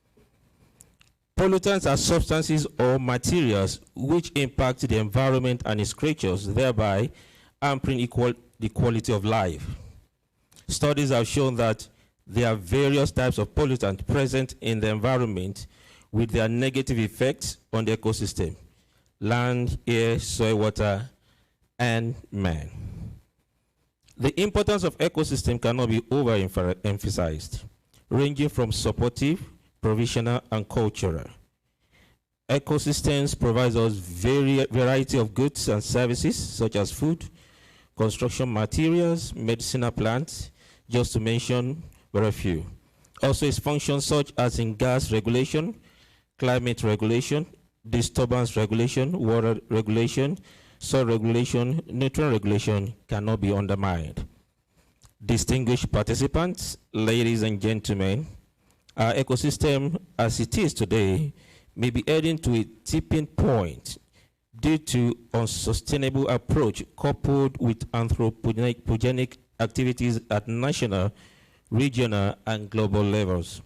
Pollutants are substances or materials which impact the environment and its creatures, thereby hampering the quality of life. Studies have shown that there are various types of pollutants present in the environment with their negative effects on the ecosystem, land, air, soil, water, and man. The importance of ecosystem cannot be overemphasized, ranging from supportive, provisional, and cultural. Ecosystems provide us variety of goods and services such as food, construction materials, medicinal plants, just to mention very few. Also its functions such as in gas regulation, climate regulation, disturbance regulation, water regulation, soil regulation, nutrient regulation cannot be undermined. Distinguished participants, ladies and gentlemen, our ecosystem as it is today may be heading to a tipping point due to unsustainable approach coupled with anthropogenic activities at national, regional, and global levels.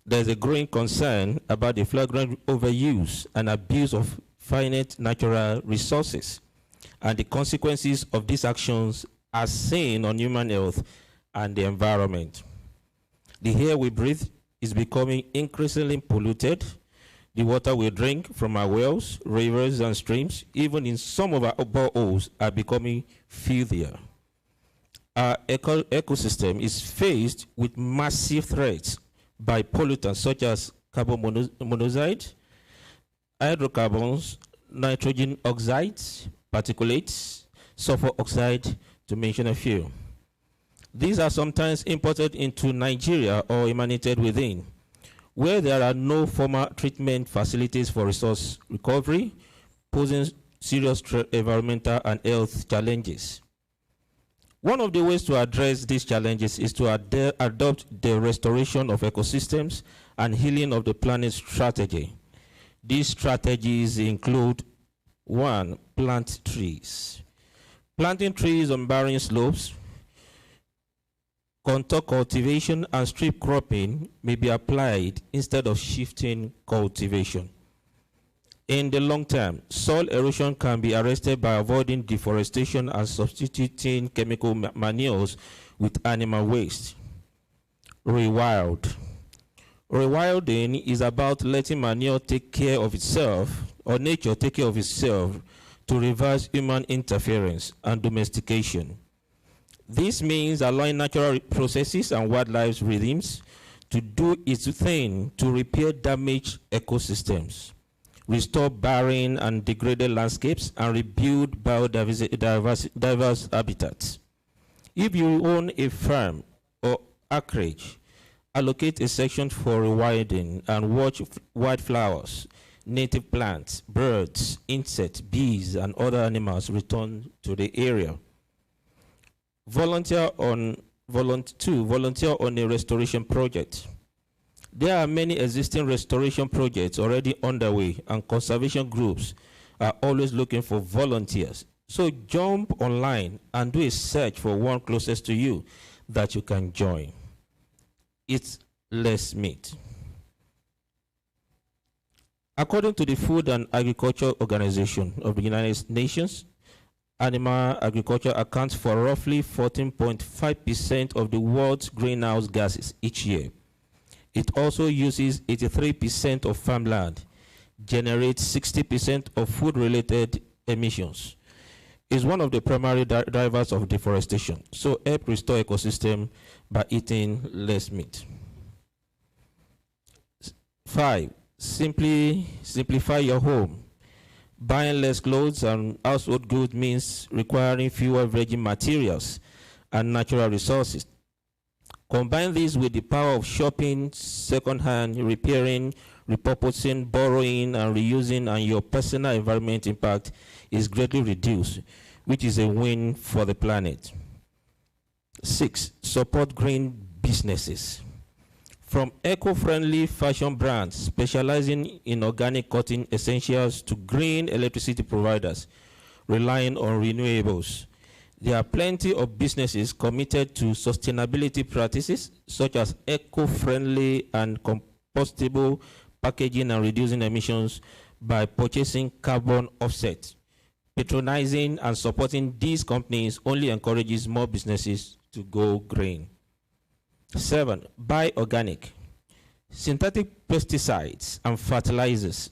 There's a growing concern about the flagrant overuse and abuse of finite natural resources, and the consequences of these actions are seen on human health and the environment. The air we breathe is becoming increasingly polluted. The water we drink from our wells, rivers, and streams, even in some of our boreholes, are becoming filthier. our ecosystem is faced with massive threats by pollutants such as carbon monoxide, hydrocarbons, nitrogen oxides, particulates, sulfur oxide, to mention a few. These are sometimes imported into Nigeria or emanated within, where there are no formal treatment facilities for resource recovery, posing serious environmental and health challenges. One of the ways to address these challenges is to adopt the restoration of ecosystems and healing of the planet strategy. These strategies include: 1. Plant trees. Planting trees on barren slopes, contour cultivation, and strip cropping may be applied instead of shifting cultivation. In the long term, soil erosion can be arrested by avoiding deforestation and substituting chemical manures with animal waste. Rewild. Rewilding is about letting manure take care of itself, or nature take care of itself, to reverse human interference and domestication. This means allowing natural processes and wildlife rhythms to do its thing to repair damaged ecosystems, restore barren and degraded landscapes, and rebuild diverse habitats. If you own a farm or acreage, allocate a section for rewilding and watch wildflowers, native plants, birds, insects, bees, and other animals return to the area. Volunteer on a restoration project. There are many existing restoration projects already underway, and conservation groups are always looking for volunteers. So jump online and do a search for one closest to you that you can join. It's less meat. According to the Food and Agriculture Organization of the United Nations, animal agriculture accounts for roughly 14.5% of the world's greenhouse gases each year. It also uses 83% of farmland, generates 60% of food-related emissions, is one of the primary drivers of deforestation. So help restore ecosystem by eating less meat. 5. Simplify your home. Buying less clothes and household goods means requiring fewer virgin materials and natural resources. Combine this with the power of shopping, second-hand, repairing, repurposing, borrowing, and reusing, and your personal environment impact is greatly reduced, which is a win for the planet. 6. Support green businesses. From eco-friendly fashion brands specializing in organic cotton essentials to green electricity providers relying on renewables, there are plenty of businesses committed to sustainability practices such as eco-friendly and compostable packaging and reducing emissions by purchasing carbon offsets. Patronizing and supporting these companies only encourages more businesses to go green. 7. Buy organic. Synthetic pesticides and fertilizers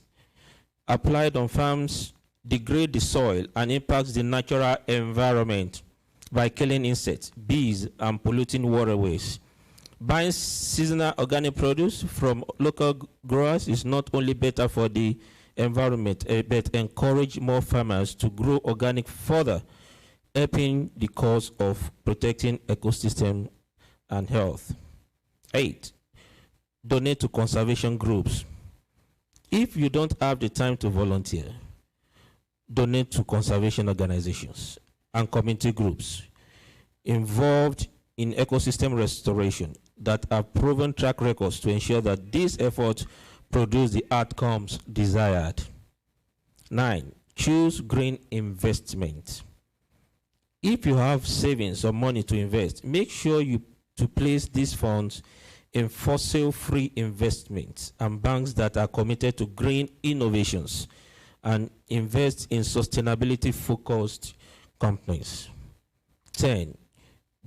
applied on farms degrade the soil and impacts the natural environment by killing insects, bees, and polluting waterways. Buying seasonal organic produce from local growers is not only better for the environment, but encourage more farmers to grow organic further, helping the cause of protecting ecosystem and health. 8. Donate to conservation groups. If you don't have the time to volunteer, donate to conservation organizations and community groups involved in ecosystem restoration that have proven track records to ensure that these efforts produce the outcomes desired. 9. Choose green investment. If you have savings or money to invest, make sure to place these funds in fossil-free investments and banks that are committed to green innovations and invest in sustainability-focused companies. 10.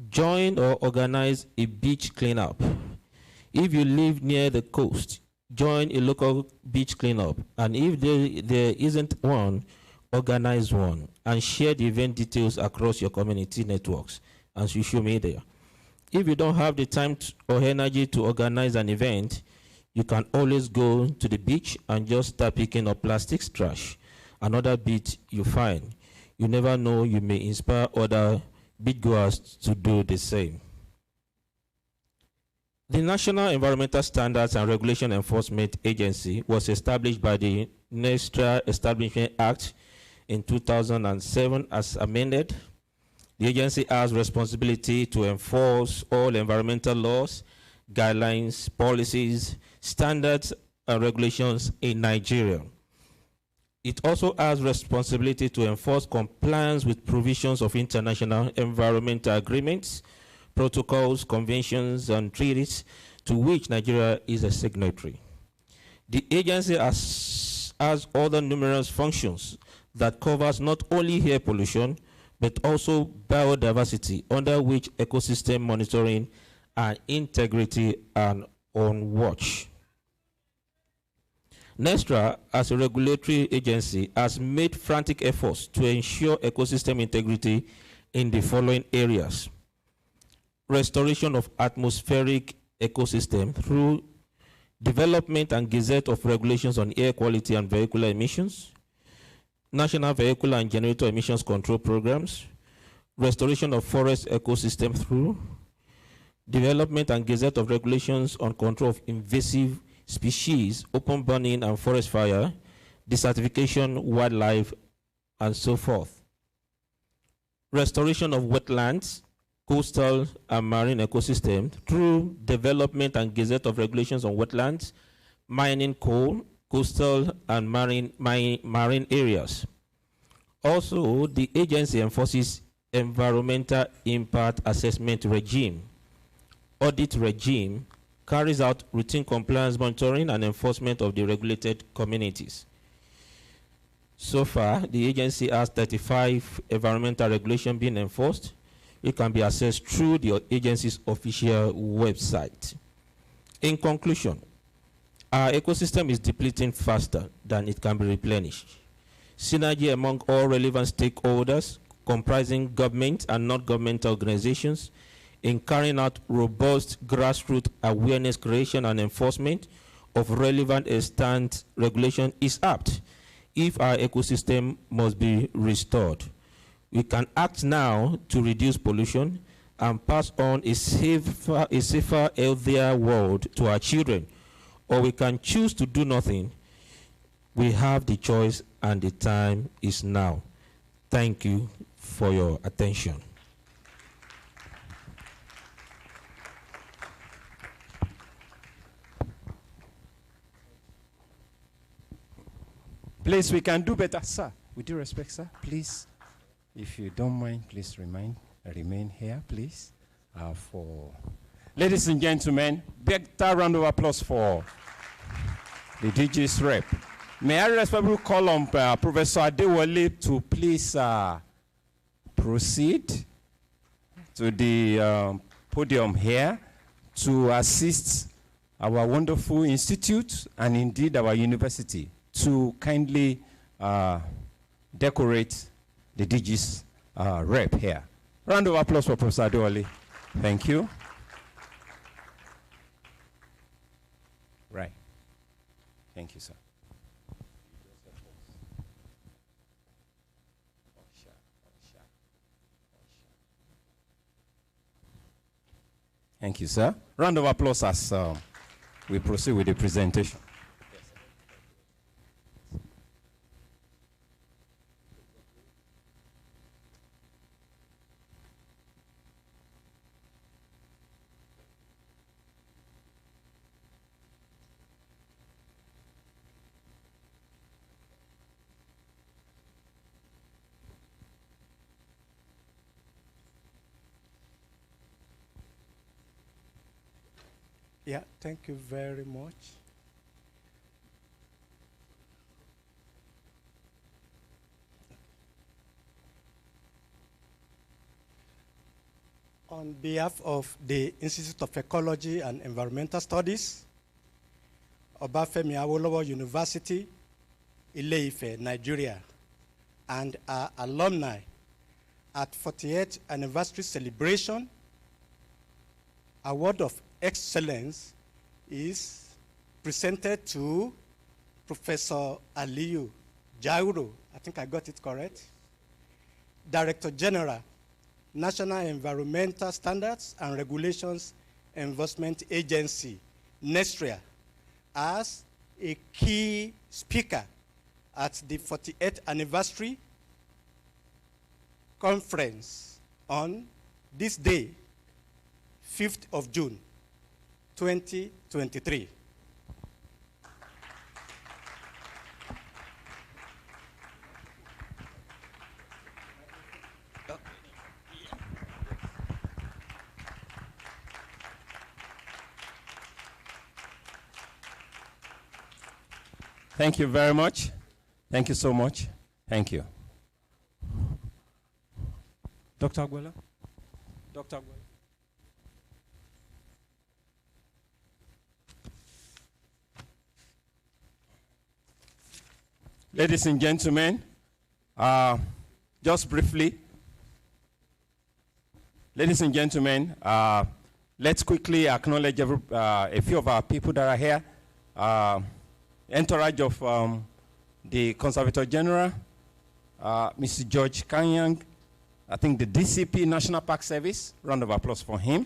Join or organize a beach cleanup. If you live near the coast, join a local beach cleanup, and if there isn't one, organize one and share the event details across your community networks. and social media. If you don't have the time or energy to organize an event, you can always go to the beach and just start picking up plastic trash. Another bit you find. You never know, you may inspire other beachgoers to do the same. The National Environmental Standards and Regulation Enforcement Agency was established by the NESTRA Establishment Act in 2007 as amended. The agency has responsibility to enforce all environmental laws, guidelines, policies, standards, and regulations in Nigeria. It also has responsibility to enforce compliance with provisions of international environmental agreements, protocols, conventions, and treaties to which Nigeria is a signatory. The agency has other numerous functions that covers not only air pollution, but also biodiversity, under which ecosystem monitoring and integrity are on watch. NESTRA, as a regulatory agency, has made frantic efforts to ensure ecosystem integrity in the following areas: restoration of atmospheric ecosystem through development and gazette of regulations on air quality and vehicular emissions, national vehicular and generator emissions control programs, restoration of forest ecosystem through development and gazette of regulations on control of invasive species, open burning and forest fire, desertification, wildlife, and so forth. Restoration of wetlands, coastal and marine ecosystem through development and gazette of regulations on wetlands, mining coal, coastal and marine areas. Also, the agency enforces environmental impact assessment regime, audit regime, carries out routine compliance monitoring and enforcement of the regulated communities. So far, the agency has 35 environmental regulations being enforced. It can be accessed through the agency's official website. In conclusion, our ecosystem is depleting faster than it can be replenished. Synergy among all relevant stakeholders, comprising government and non-governmental organizations, in carrying out robust grassroots awareness creation and enforcement of relevant extant regulation is apt if our ecosystem must be restored. We can act now to reduce pollution and pass on a safer, healthier world to our children, or we can choose to do nothing. We have the choice and the time is now. Thank you for your attention. Please, we can do better, sir. With due respect, sir, please, if you don't mind, please remain here, please. For ladies and gentlemen, better round of applause for the DG's rep. May I respectfully call on Professor Adewale to please proceed to the podium here to assist our wonderful institute and indeed our university to kindly decorate the DG's rep here. Round of applause for Professor Adewale. Thank you. Right. Thank you, sir. Thank you, sir. Round of applause as we proceed with the presentation. Yeah, thank you very much. On behalf of the Institute of Ecology and Environmental Studies, Obafemi Awolowo University, Ile-Ife, Nigeria, and our alumni at 48th anniversary celebration, Award of Excellence is presented to Professor Aliyu Jauro. I think I got it correct. Director General, National Environmental Standards and Regulations Enforcement Agency, NESTRIA, as a key speaker at the 48th anniversary conference on this day, 5th of June, 2023. Thank you very much. Thank you so much. Thank you. Dr. Aguela? Dr. Aguela? Ladies and gentlemen, just briefly, ladies and gentlemen, let's quickly acknowledge a few of our people that are here. Entourage of the Conservator General, Mr. George Kanyang, I think the DCP National Park Service, round of applause for him.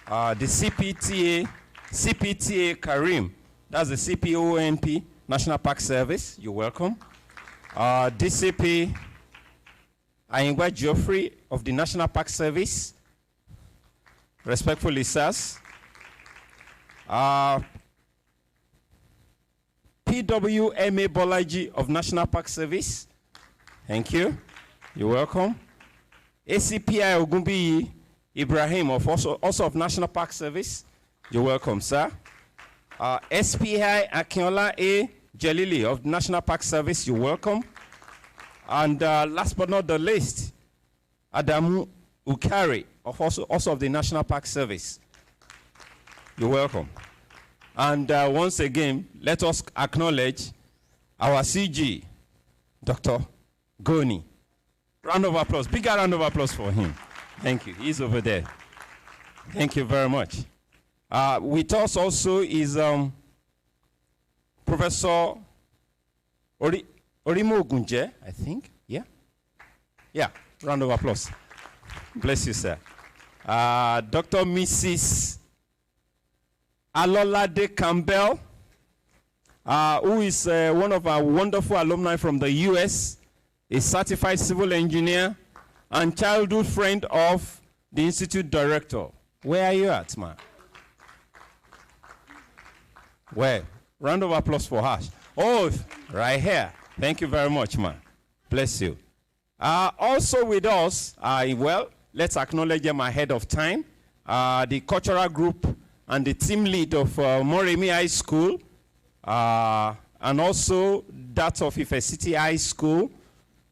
The CPTA Karim, that's the CPONP National Park Service, you're welcome. DCP Ayingwa Geoffrey of the National Park Service, respectfully, sirs. PWMA Bolaji of National Park Service. Thank you. You're welcome. ACPI Ogumbi Ibrahim of also of National Park Service. You're welcome, sir. SPI Akinola A. Jalili of National Park Service. You're welcome. And last but not the least, Adamu Ukari of also of the National Park Service. You're welcome. And once again, let us acknowledge our CG, Dr. Goni. Round of applause, bigger round of applause for him. Thank you, he's over there. Thank you very much. With us also is Professor Orimo Gunje, I think, yeah? Yeah, round of applause. Bless you, sir. Dr. Mrs. Alolade Campbell, who is one of our wonderful alumni from the US, a certified civil engineer, and childhood friend of the Institute Director. Where are you at, ma? Where? Round of applause for her. Oh, right here. Thank you very much, ma. Bless you. Also with us, well, let's acknowledge them ahead of time. The cultural group and the team lead of Moremi High School, and also that of Ife City High School.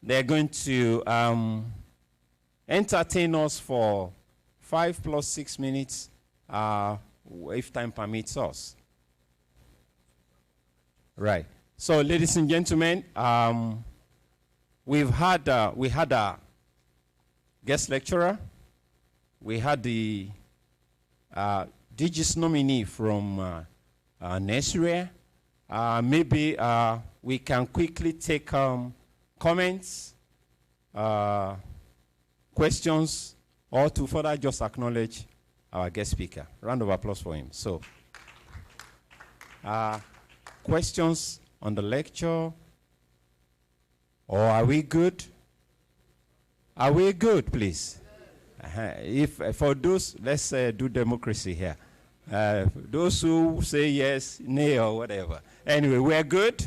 They're going to entertain us for 5 + 6 minutes, if time permits us. Right. So, ladies and gentlemen, we had a guest lecturer. We had the Digis nominee from Nigeria. Maybe we can quickly take comments, questions, or to further just acknowledge our guest speaker. Round of applause for him. So, questions on the lecture? Or are we good? Are we good, please? If for those, let's do democracy here. Those who say yes, nay, or whatever. Anyway, we're good.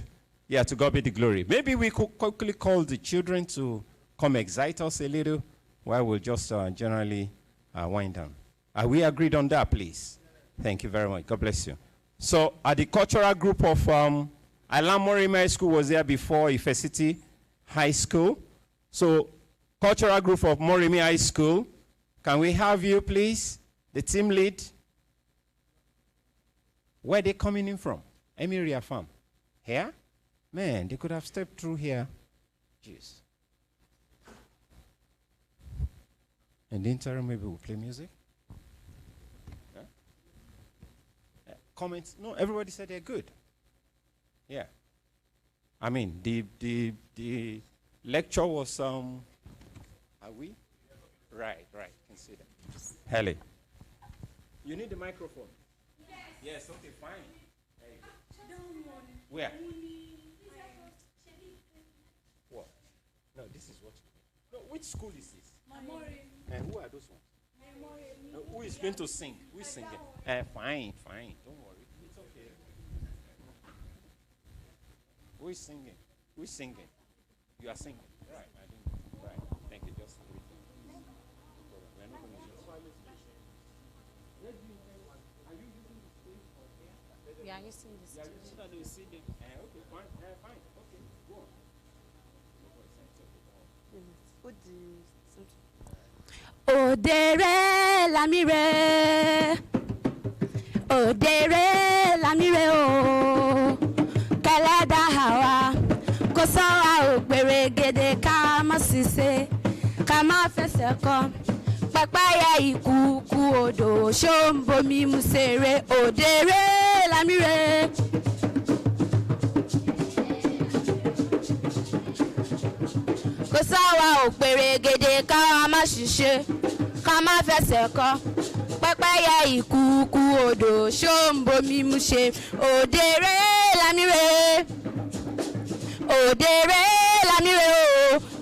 Yeah, to God be the glory. Maybe we could quickly call the children to come excite us a little while we'll just generally wind down. Are we agreed on that, please? Thank you very much. God bless you. So, the cultural group of Moremi High School was there before Ife City High School. So, cultural group of Moremi High School, can we have you, please? The team lead. Where are they coming in from? Emiria Farm. Here? Man, they could have stepped through here. Jeez. In the interim, maybe we'll play music. Yeah? Comments? No, everybody said they're good. Yeah. I mean, the lecture was, are we? Right, can see that. Helen. You need the microphone? Yes, okay, fine. Hey. Where? What? No, this is what. No, which school is this? And who are those ones? Who is going to sing? Who is singing? Fine. Don't worry. It's okay. Who is singing? Who is singing? You are singing. Right. I didn't. Right. Thank you. Just read. We're not going to use. We are using this. So that they will see them. Okay, fine. Fine. Okay, go on. Odere lamire o, kẹlẹ́dà hawa, kò sọ́wọ́ ògbèrègèdè ká má ṣiṣẹ́, ká má fẹsẹ̀ kọ́, pẹ́pẹ́yẹ ìkùukù odò ṣó ń bomi mu ṣeré, odere lamire. Kò sọ́wọ́ ògbèrègèdè ká má ṣiṣẹ́, ká má fẹsẹ̀ kọ́, pẹ́pẹ́yẹ ìkùukù odò ṣó ń bomi mu ṣe, òdèrè lámìrè o,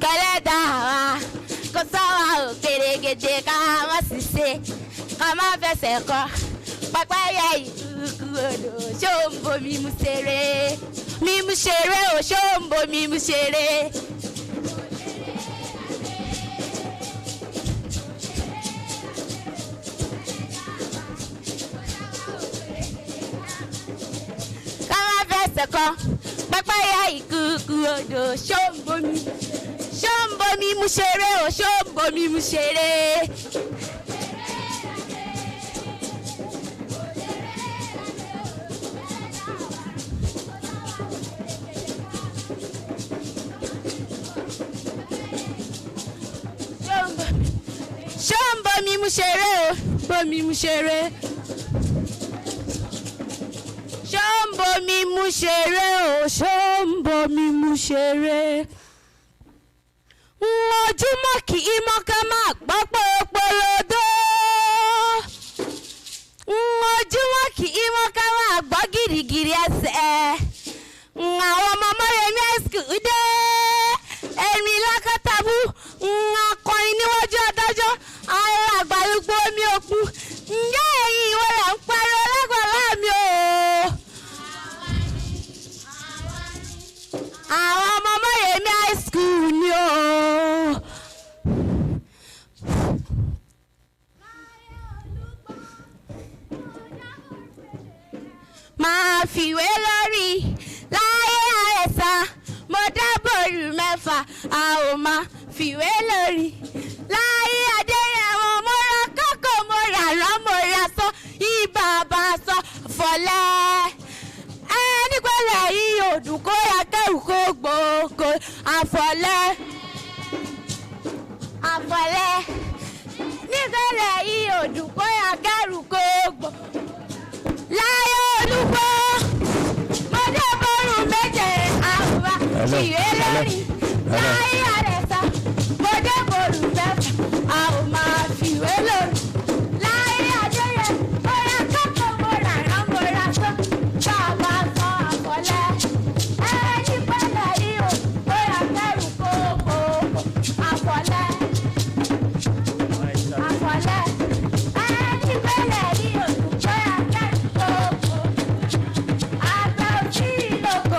kẹlẹ́dà wa, kò sọ́wọ́ ògbèrègèdè ká má ṣiṣẹ́, ká má fẹsẹ̀ kọ́, pẹ́pẹ́yẹ ìkùukù odò ṣó ń bomi mu ṣeré, mímú ṣeré o, ṣó ń bomi mu ṣeré. Seko, pẹ́pẹ́yẹ ìkùukù odò ṣombomi mu ṣeré o, ṣombomi mu ṣeré. Ṣombomi mu ṣeré o, bomi mu ṣeré. Ṣombomi mu ṣeré o, ṣombomi mu ṣeré. Ojúmọ́ kì í mọ́ ká máa gbọ́ pòpòlódó. Ojúmọ́ kì í mọ́ ká máa gbọ́ gìrìgìrì ẹsẹ̀. Àwọn ọmọ Mọ́remí high school dé. Èmi lákàtàbù, akọrin níwájú adájọ́, àwọn àgbàlùgbò omi òkun. Ǹjẹ́ ẹ̀yin ìwé rẹ̀ ń pariwo lágbàlá mi o? Àwọn ọmọ Mọ́remí high school ni o. Máa fìwé lórí láyé àrẹ̀sà, mo dábòrù mẹ́fà, a ò máa fìwé lórí láyé adéyẹ̀wò, mo ra kókò, mo rà rán, mo ra sọ, ibà bá sọ fọlẹ́. Nígbàlẹ̀ yìí òdùn kó ya kẹ́rù kó gbòógò, àfọ̀lẹ́. Nígbàlẹ̀ yìí òdùn kó ya kẹ́rù kó gbòógò. Láyé olúgbó, mo dé bọ́rù méje, àwùwá ìwé lórí. Láyé àrẹ̀sà, mo dé bọ́rù mẹ́fà, àwùn máa fìwé lórí. Láyé adéyẹ, mo ra kókò, mo rà rán, mo ra sọ, bàbá sọ àfọ̀lẹ́. Nígbàlẹ̀ yìí òdùn kó ya kẹ́rù kó gbòógò, àfọ̀lẹ́. Nígbàlẹ̀ yìí òdùn kó ya kẹ́rù kó gbòógò, àgbà òsì lóko.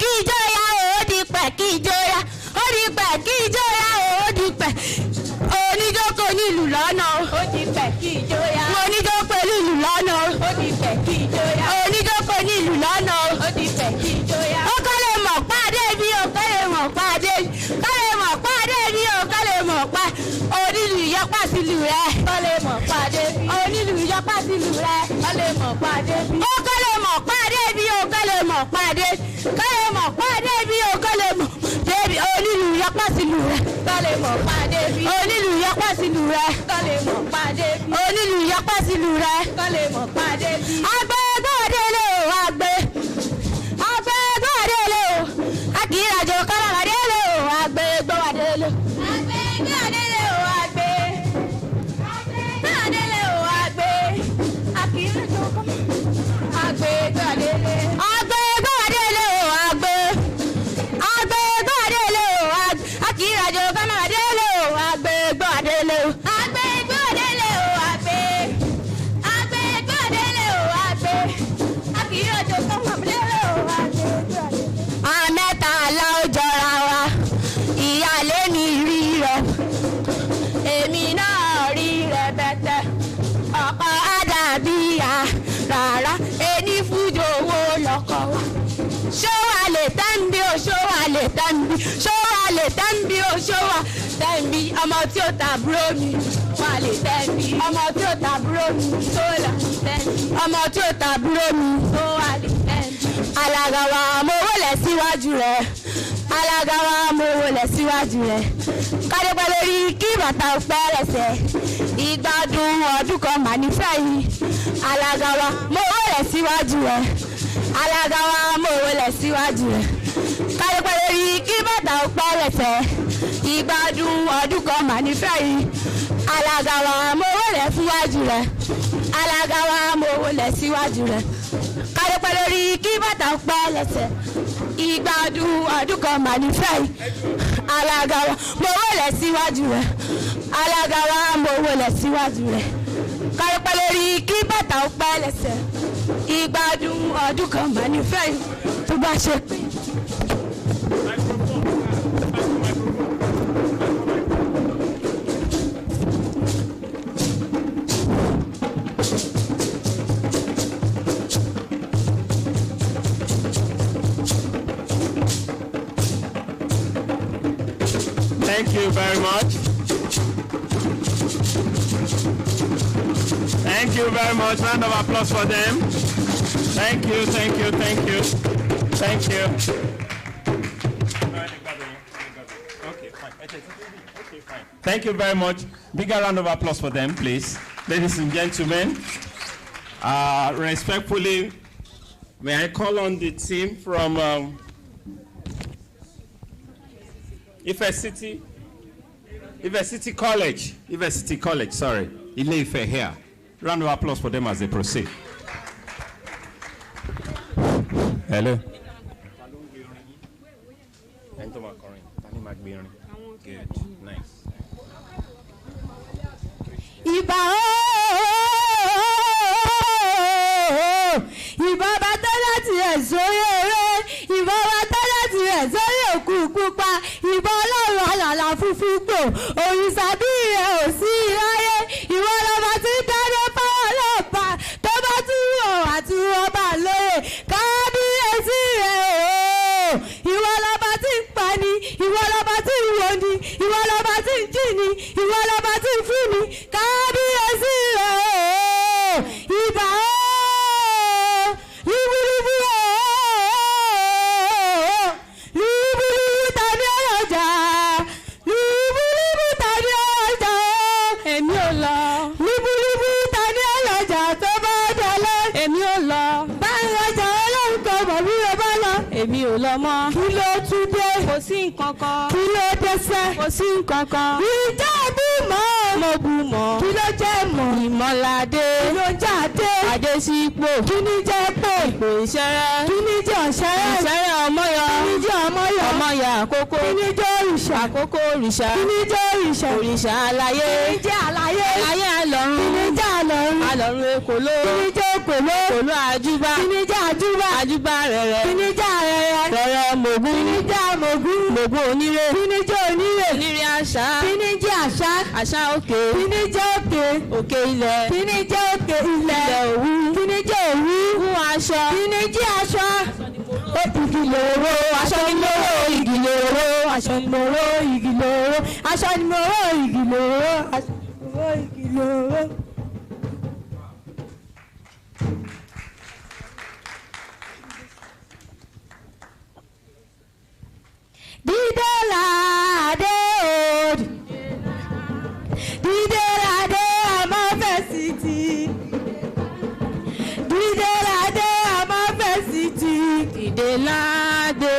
kí ìjọya ó di pẹ̀ kí ìjọya ó di pẹ̀ kí ìjọya ó di pẹ̀ oníjókòó nílùú lọ́nà ó di pẹ̀ kí ìjọya oníjókòó nílùú lọ́nà ó di pẹ̀ kí ìjọya oníjókòó nílùú lọ́nà ó di pẹ̀ kí ìjọya ó kọ́ lè mọ̀ pàdé bí ó kọ́ lè mọ̀ pàdé kọ́ lè mọ̀ pàdé bí ó kọ́ lè mọ̀ pa onílù ìyọpá sílù rẹ̀ kọ́ lè mọ̀ pàdé onílù ìyọpá sílù rẹ̀ kọ́ lè mọ̀ pàdé bí ó kọ́ lè mọ̀ pàdé bí ó kọ́ lè mọ̀ pàdé kọ́ lè mọ̀ pàdé bí ó kọ́ lè mọ̀ débi onílù ìyọpá sílù rẹ̀ kọ́ lè mọ̀ pàdé bí onílù ìyọpá sílù rẹ̀ kọ́ lè mọ̀ pàdé bí onílù ìyọpá sílù rẹ̀ kọ́ lè mọ̀ pàdé bí. àgbẹ̀ gbọ́dẹ̀lẹ̀ o àgbẹ̀ gbọ́dẹ̀lẹ̀ o akíyàjò kọ́lọ́dẹ̀lẹ̀ o àgbẹ̀ gbọ́dẹ̀lẹ̀ gbọ́dẹ̀lẹ̀ o àgbẹ̀ gbọ́dẹ̀lẹ̀ o àgbẹ̀ akíyàjò àgbẹ̀ gbọ́dẹ̀lẹ̀ gbọ́dẹ̀lẹ̀ o àgbẹ̀ gbọ́dẹ̀lẹ̀ o akíyàjò kọ́lọ́dẹ̀lẹ̀ o àgbẹ̀ gbọ́dẹ̀lẹ̀ o gbọ́dẹ̀lẹ̀ o àgbẹ̀ gbọ́dẹ̀lẹ̀ o àgbẹ̀ akíyàjò kọ́lọ́dẹ̀lẹ̀ o àgbẹ̀ gbọ́dẹ̀lẹ̀. àmẹ́ta la ó jọra wa ìyáálé mi rí rẹ èmi náà rí rẹ bẹ́tẹ̀ ọkọ àdàbíyà rárá ẹni fújò owó lọkọ wa ṣó wà lè tẹ́ǹbì o ṣó wà lè tẹ́ǹbì ṣó wà lè tẹ́ǹbì o ṣó wà tẹ́ǹbì ọmọ tí ó tàbúrò mi wà lè tẹ́ǹbì ọmọ tí ó tàbúrò mi tó là tẹ́ǹbì ọmọ tí ó tàbúrò mi tó wà lè tẹ́ǹbì. alága wa mo wọlé síwájú rẹ alága wa mo wọlé síwájú rẹ kádépẹ́ lórí kí bàtà pẹ́ lẹ́sẹ̀ ìgbádùn ọdún kan mà nífẹ̀ẹ́ yìí alága wa mo wọlé síwájú rẹ alága wa mo wọlé síwájú rẹ kádépẹ́ lórí kí bàtà pẹ́ lẹ́sẹ̀ ìgbádùn ọdún kan mà nífẹ̀ẹ́ yìí alága wa mo wọlé síwájú rẹ alága wa mo wọlé síwájú rẹ kádépẹ́ lórí kí bàtà pẹ́ lẹ́sẹ̀ ìgbádùn ọdún kan mà nífẹ̀ẹ́ yìí alága wa mo wọlé síwájú rẹ alága wa mo wọlé síwájú rẹ kádépẹ́ lórí kí bàtà pẹ́ lẹ́sẹ̀ ìgbádùn ọdún kan mà nífẹ̀ẹ́ yìí tó bá ṣe pé. Thank you very much. Thank you very much. Round of applause for them. Thank you, thank you, thank you. Thank you. Okay, fine. Okay, fine. Thank you very much. Bigger round of applause for them, please. Ladies and gentlemen, respectfully, may I call on the team from Ife City College, sorry. Ile-Ife here. Round of applause for them as they proceed. Hello. Good, nice. Ìbà ìbà bàtà láti ẹ̀ sórí eré ìbà bàtà láti ẹ̀ sórí òkú pupa ìbà ọlọ́run àlàlà funfun gbò òrìṣà bí rẹ̀ ò sí ráyé ìwọ lọ́ba tí dáná fáwọn ọlọ́pàá tó bá tún wò àti ọba lóye kábíyèsí rẹ̀ o ìwọ lọ́ba tí ń pa ni ìwọ lọ́ba tí ń wò ni ìwọ lọ́ba tí ń jí ni ìwọ lọ́ba tí ń fún ni kábíyèsí rẹ̀ o ìbà o lúbúlúbú o lúbúlúbú tàbí ọlọ́jà lúbúlúbú tàbí ọlọ́jà èmi ò lọ lúbúlúbú tàbí ọlọ́jà tó bá dọ̀lẹ́ èmi ò lọ báyìí ọjà ọlọ́run kan bọ̀ bí o bá lọ èmi ò lọ mọ́ kí ló tún dé kò sí nǹkan kan kí ló dé sẹ́ kò sí nǹkan kan ìjà bí mọ́ mo bù mọ́ kí ló jẹ́ mọ́ ìmọ̀ládé kí ló jáde àdésípò kí ní jẹ́ pò ipò ìṣẹ́rẹ́ kí ní jẹ́ ọ̀ṣẹ́rẹ́ ìṣẹ́rẹ́ ọmọyọ kí ní jẹ́ ọmọyọ ọmọyọ àkókò kí ní jẹ́ òrìṣà àkókò òrìṣà kí ní jẹ́ òrìṣà òrìṣà aláyé kí ní jẹ́ aláyé aláyé àlọ́run kí ní jẹ́ àlọ́run lọ́rùn èkóló. kíní jẹ́ èkóló. èkóló àjúbà. kíní jẹ́ àjúbà. àjúbà rẹ̀rẹ̀. kíní jẹ́ rẹ̀rẹ̀. rẹ̀rẹ̀ mògún. kíní jẹ́ mògún. mògún onírè. kíní jẹ́ onírè. onírè àṣà. kíní jẹ́ àṣà. àṣà òkè. kíní jẹ́ òkè. òkè ilẹ̀. kíní jẹ́ òkè ilẹ̀. ilẹ̀ òwú. kíní jẹ́ òwú. fún aṣọ. kíní jẹ́ aṣọ. Igi lòró, aṣọ ni mo ró, igi lòró, aṣọ ni mo ró, igi lòró, aṣọ ni mo ró, igi lòró, aṣọ ni mo ró, igi lòró. Dídé làdé òdì, dídé làdé Amọ̀fẹ́sítì, dídé làdé Amọ̀fẹ́sítì, dídé làdé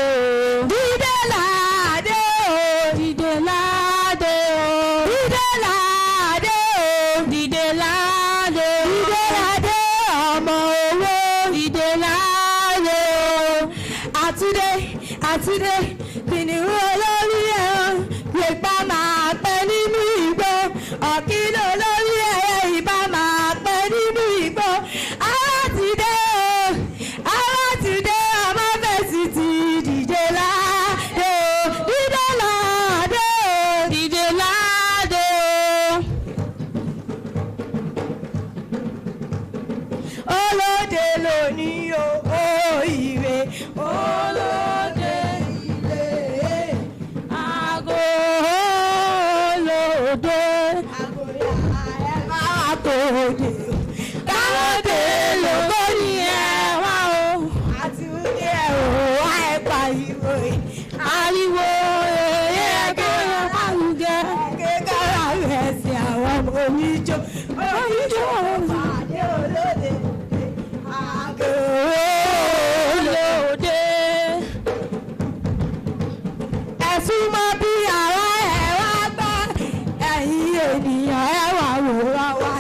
o, dídé làdé o, dídé làdé o, dídé làdé o, dídé làdé o, dídé làdé ọmọ owó, dídé làdé o, àtúndé àtúndé kìnìún olórí ẹran ìbá máa pẹ́ nínú igbó ọ̀kìnà olórí ẹyẹ ìbá máa pẹ́ nínú igbó Àwátìdé o Àwátìdé Amọ̀fẹ́sítì dìde láàdé o dìde láàdé o dìde láàdé o olóde lónìí o ìwé olóde. Káwọ́dé lóko ní ẹ̀wá o, àti wúdí ẹ̀rọ wá ẹ̀pà ìwò ariwo ẹ̀ẹ́dẹ́ àlùjẹ kékeré rẹ̀ sí àwọn oníjó pàdé olóde àgọ́ olóde. Ẹ̀sùn mọ́ bí ara ẹ̀ wá gbá ẹ̀yin ènìyàn ẹ̀ wá wòrán wa.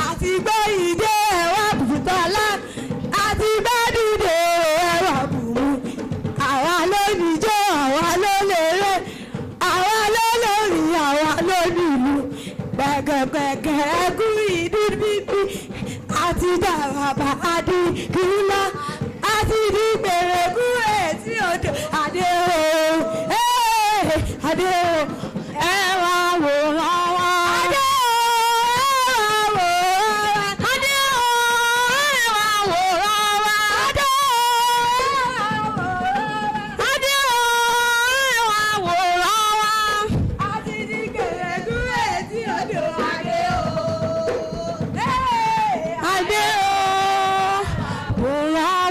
Àti gbé ìdè ẹ̀wà bùtọ́lá àti gbé dìde ẹ̀wà bùrù. Àwa ló níjó, àwa ló lérè, àwa ló lórí, àwa ló nílù. Gbẹ̀gẹ̀gbẹ̀gẹ̀ ẹkú ìdí bíbí àti dàràbà àdí kìlá àti di gbèrègú etí odò àdé o. Àdé o ẹ̀wà wòrán wa. Àdé o àdé o ẹ̀wà wòrán wa. Àdé o àdé o ẹ̀wà wòrán wa. Àti di gbèrègú etí odò àdé o. Àdé o wòrán.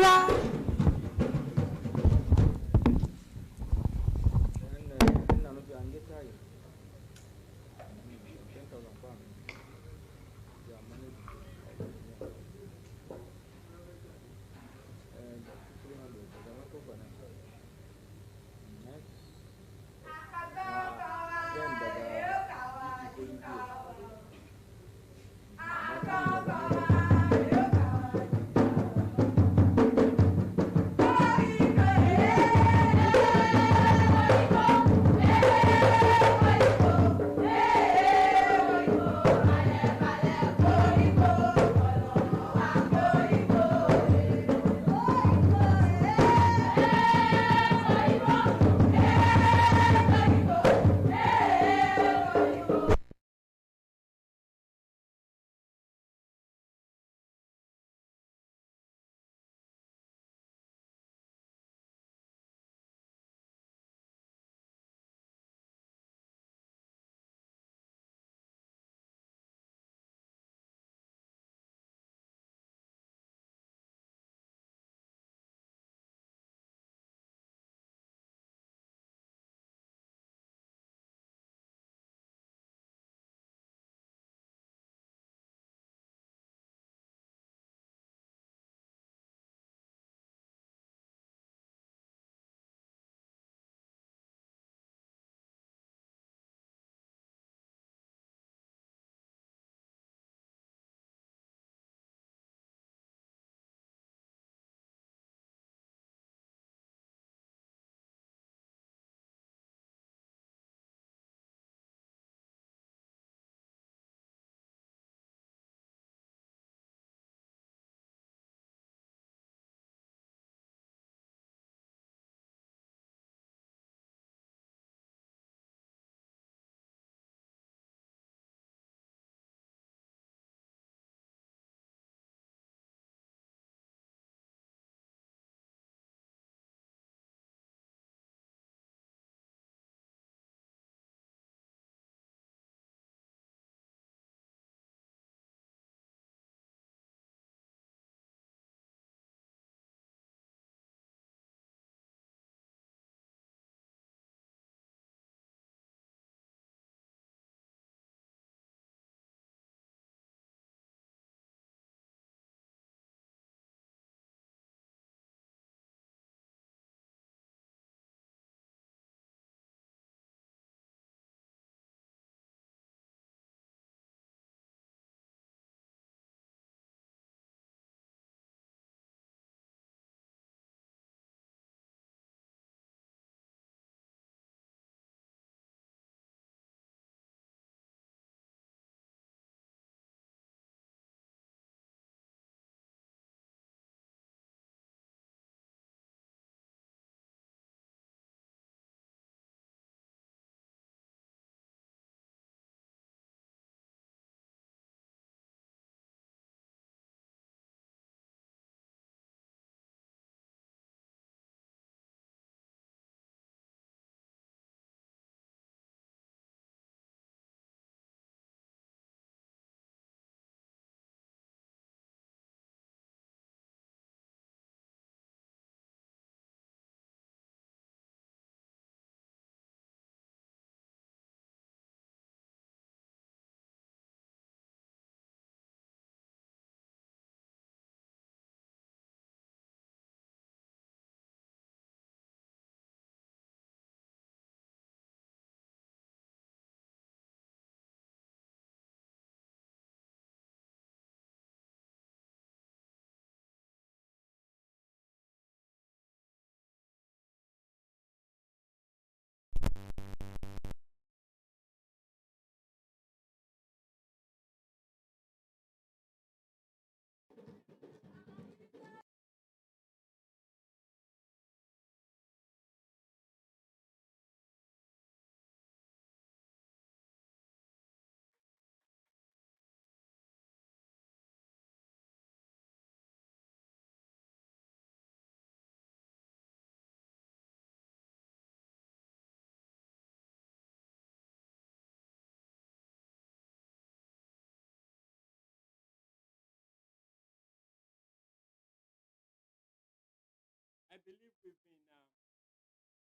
I believe we've been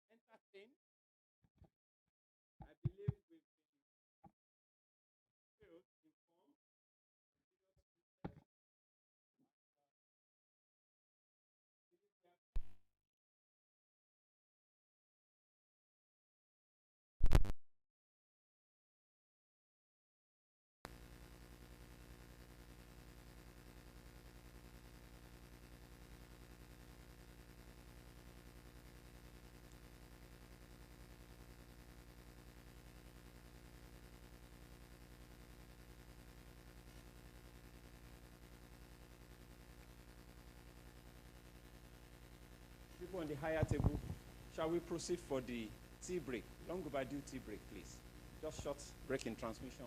entertained. I believe we've been filled, informed. People on the higher table, shall we proceed for the tea break? Long overdue tea break, please. Just short break in transmission.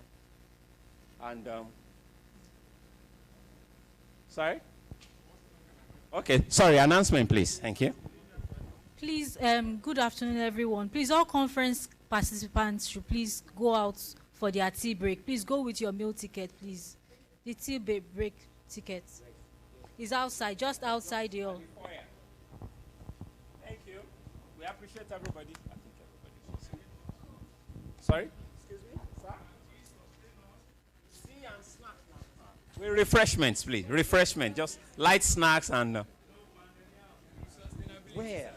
And, sorry? Okay, sorry, announcement, please. Thank you. Please, good afternoon, everyone. Please, all conference participants should please go out for their tea break. Please go with your meal ticket, please. The tea break ticket is outside, just outside the hall. Thank you. We appreciate everybody. I think everybody should see. Sorry? Excuse me, sir? Tea and snacks now. With refreshments, please. Refreshment. Just light snacks and... Where?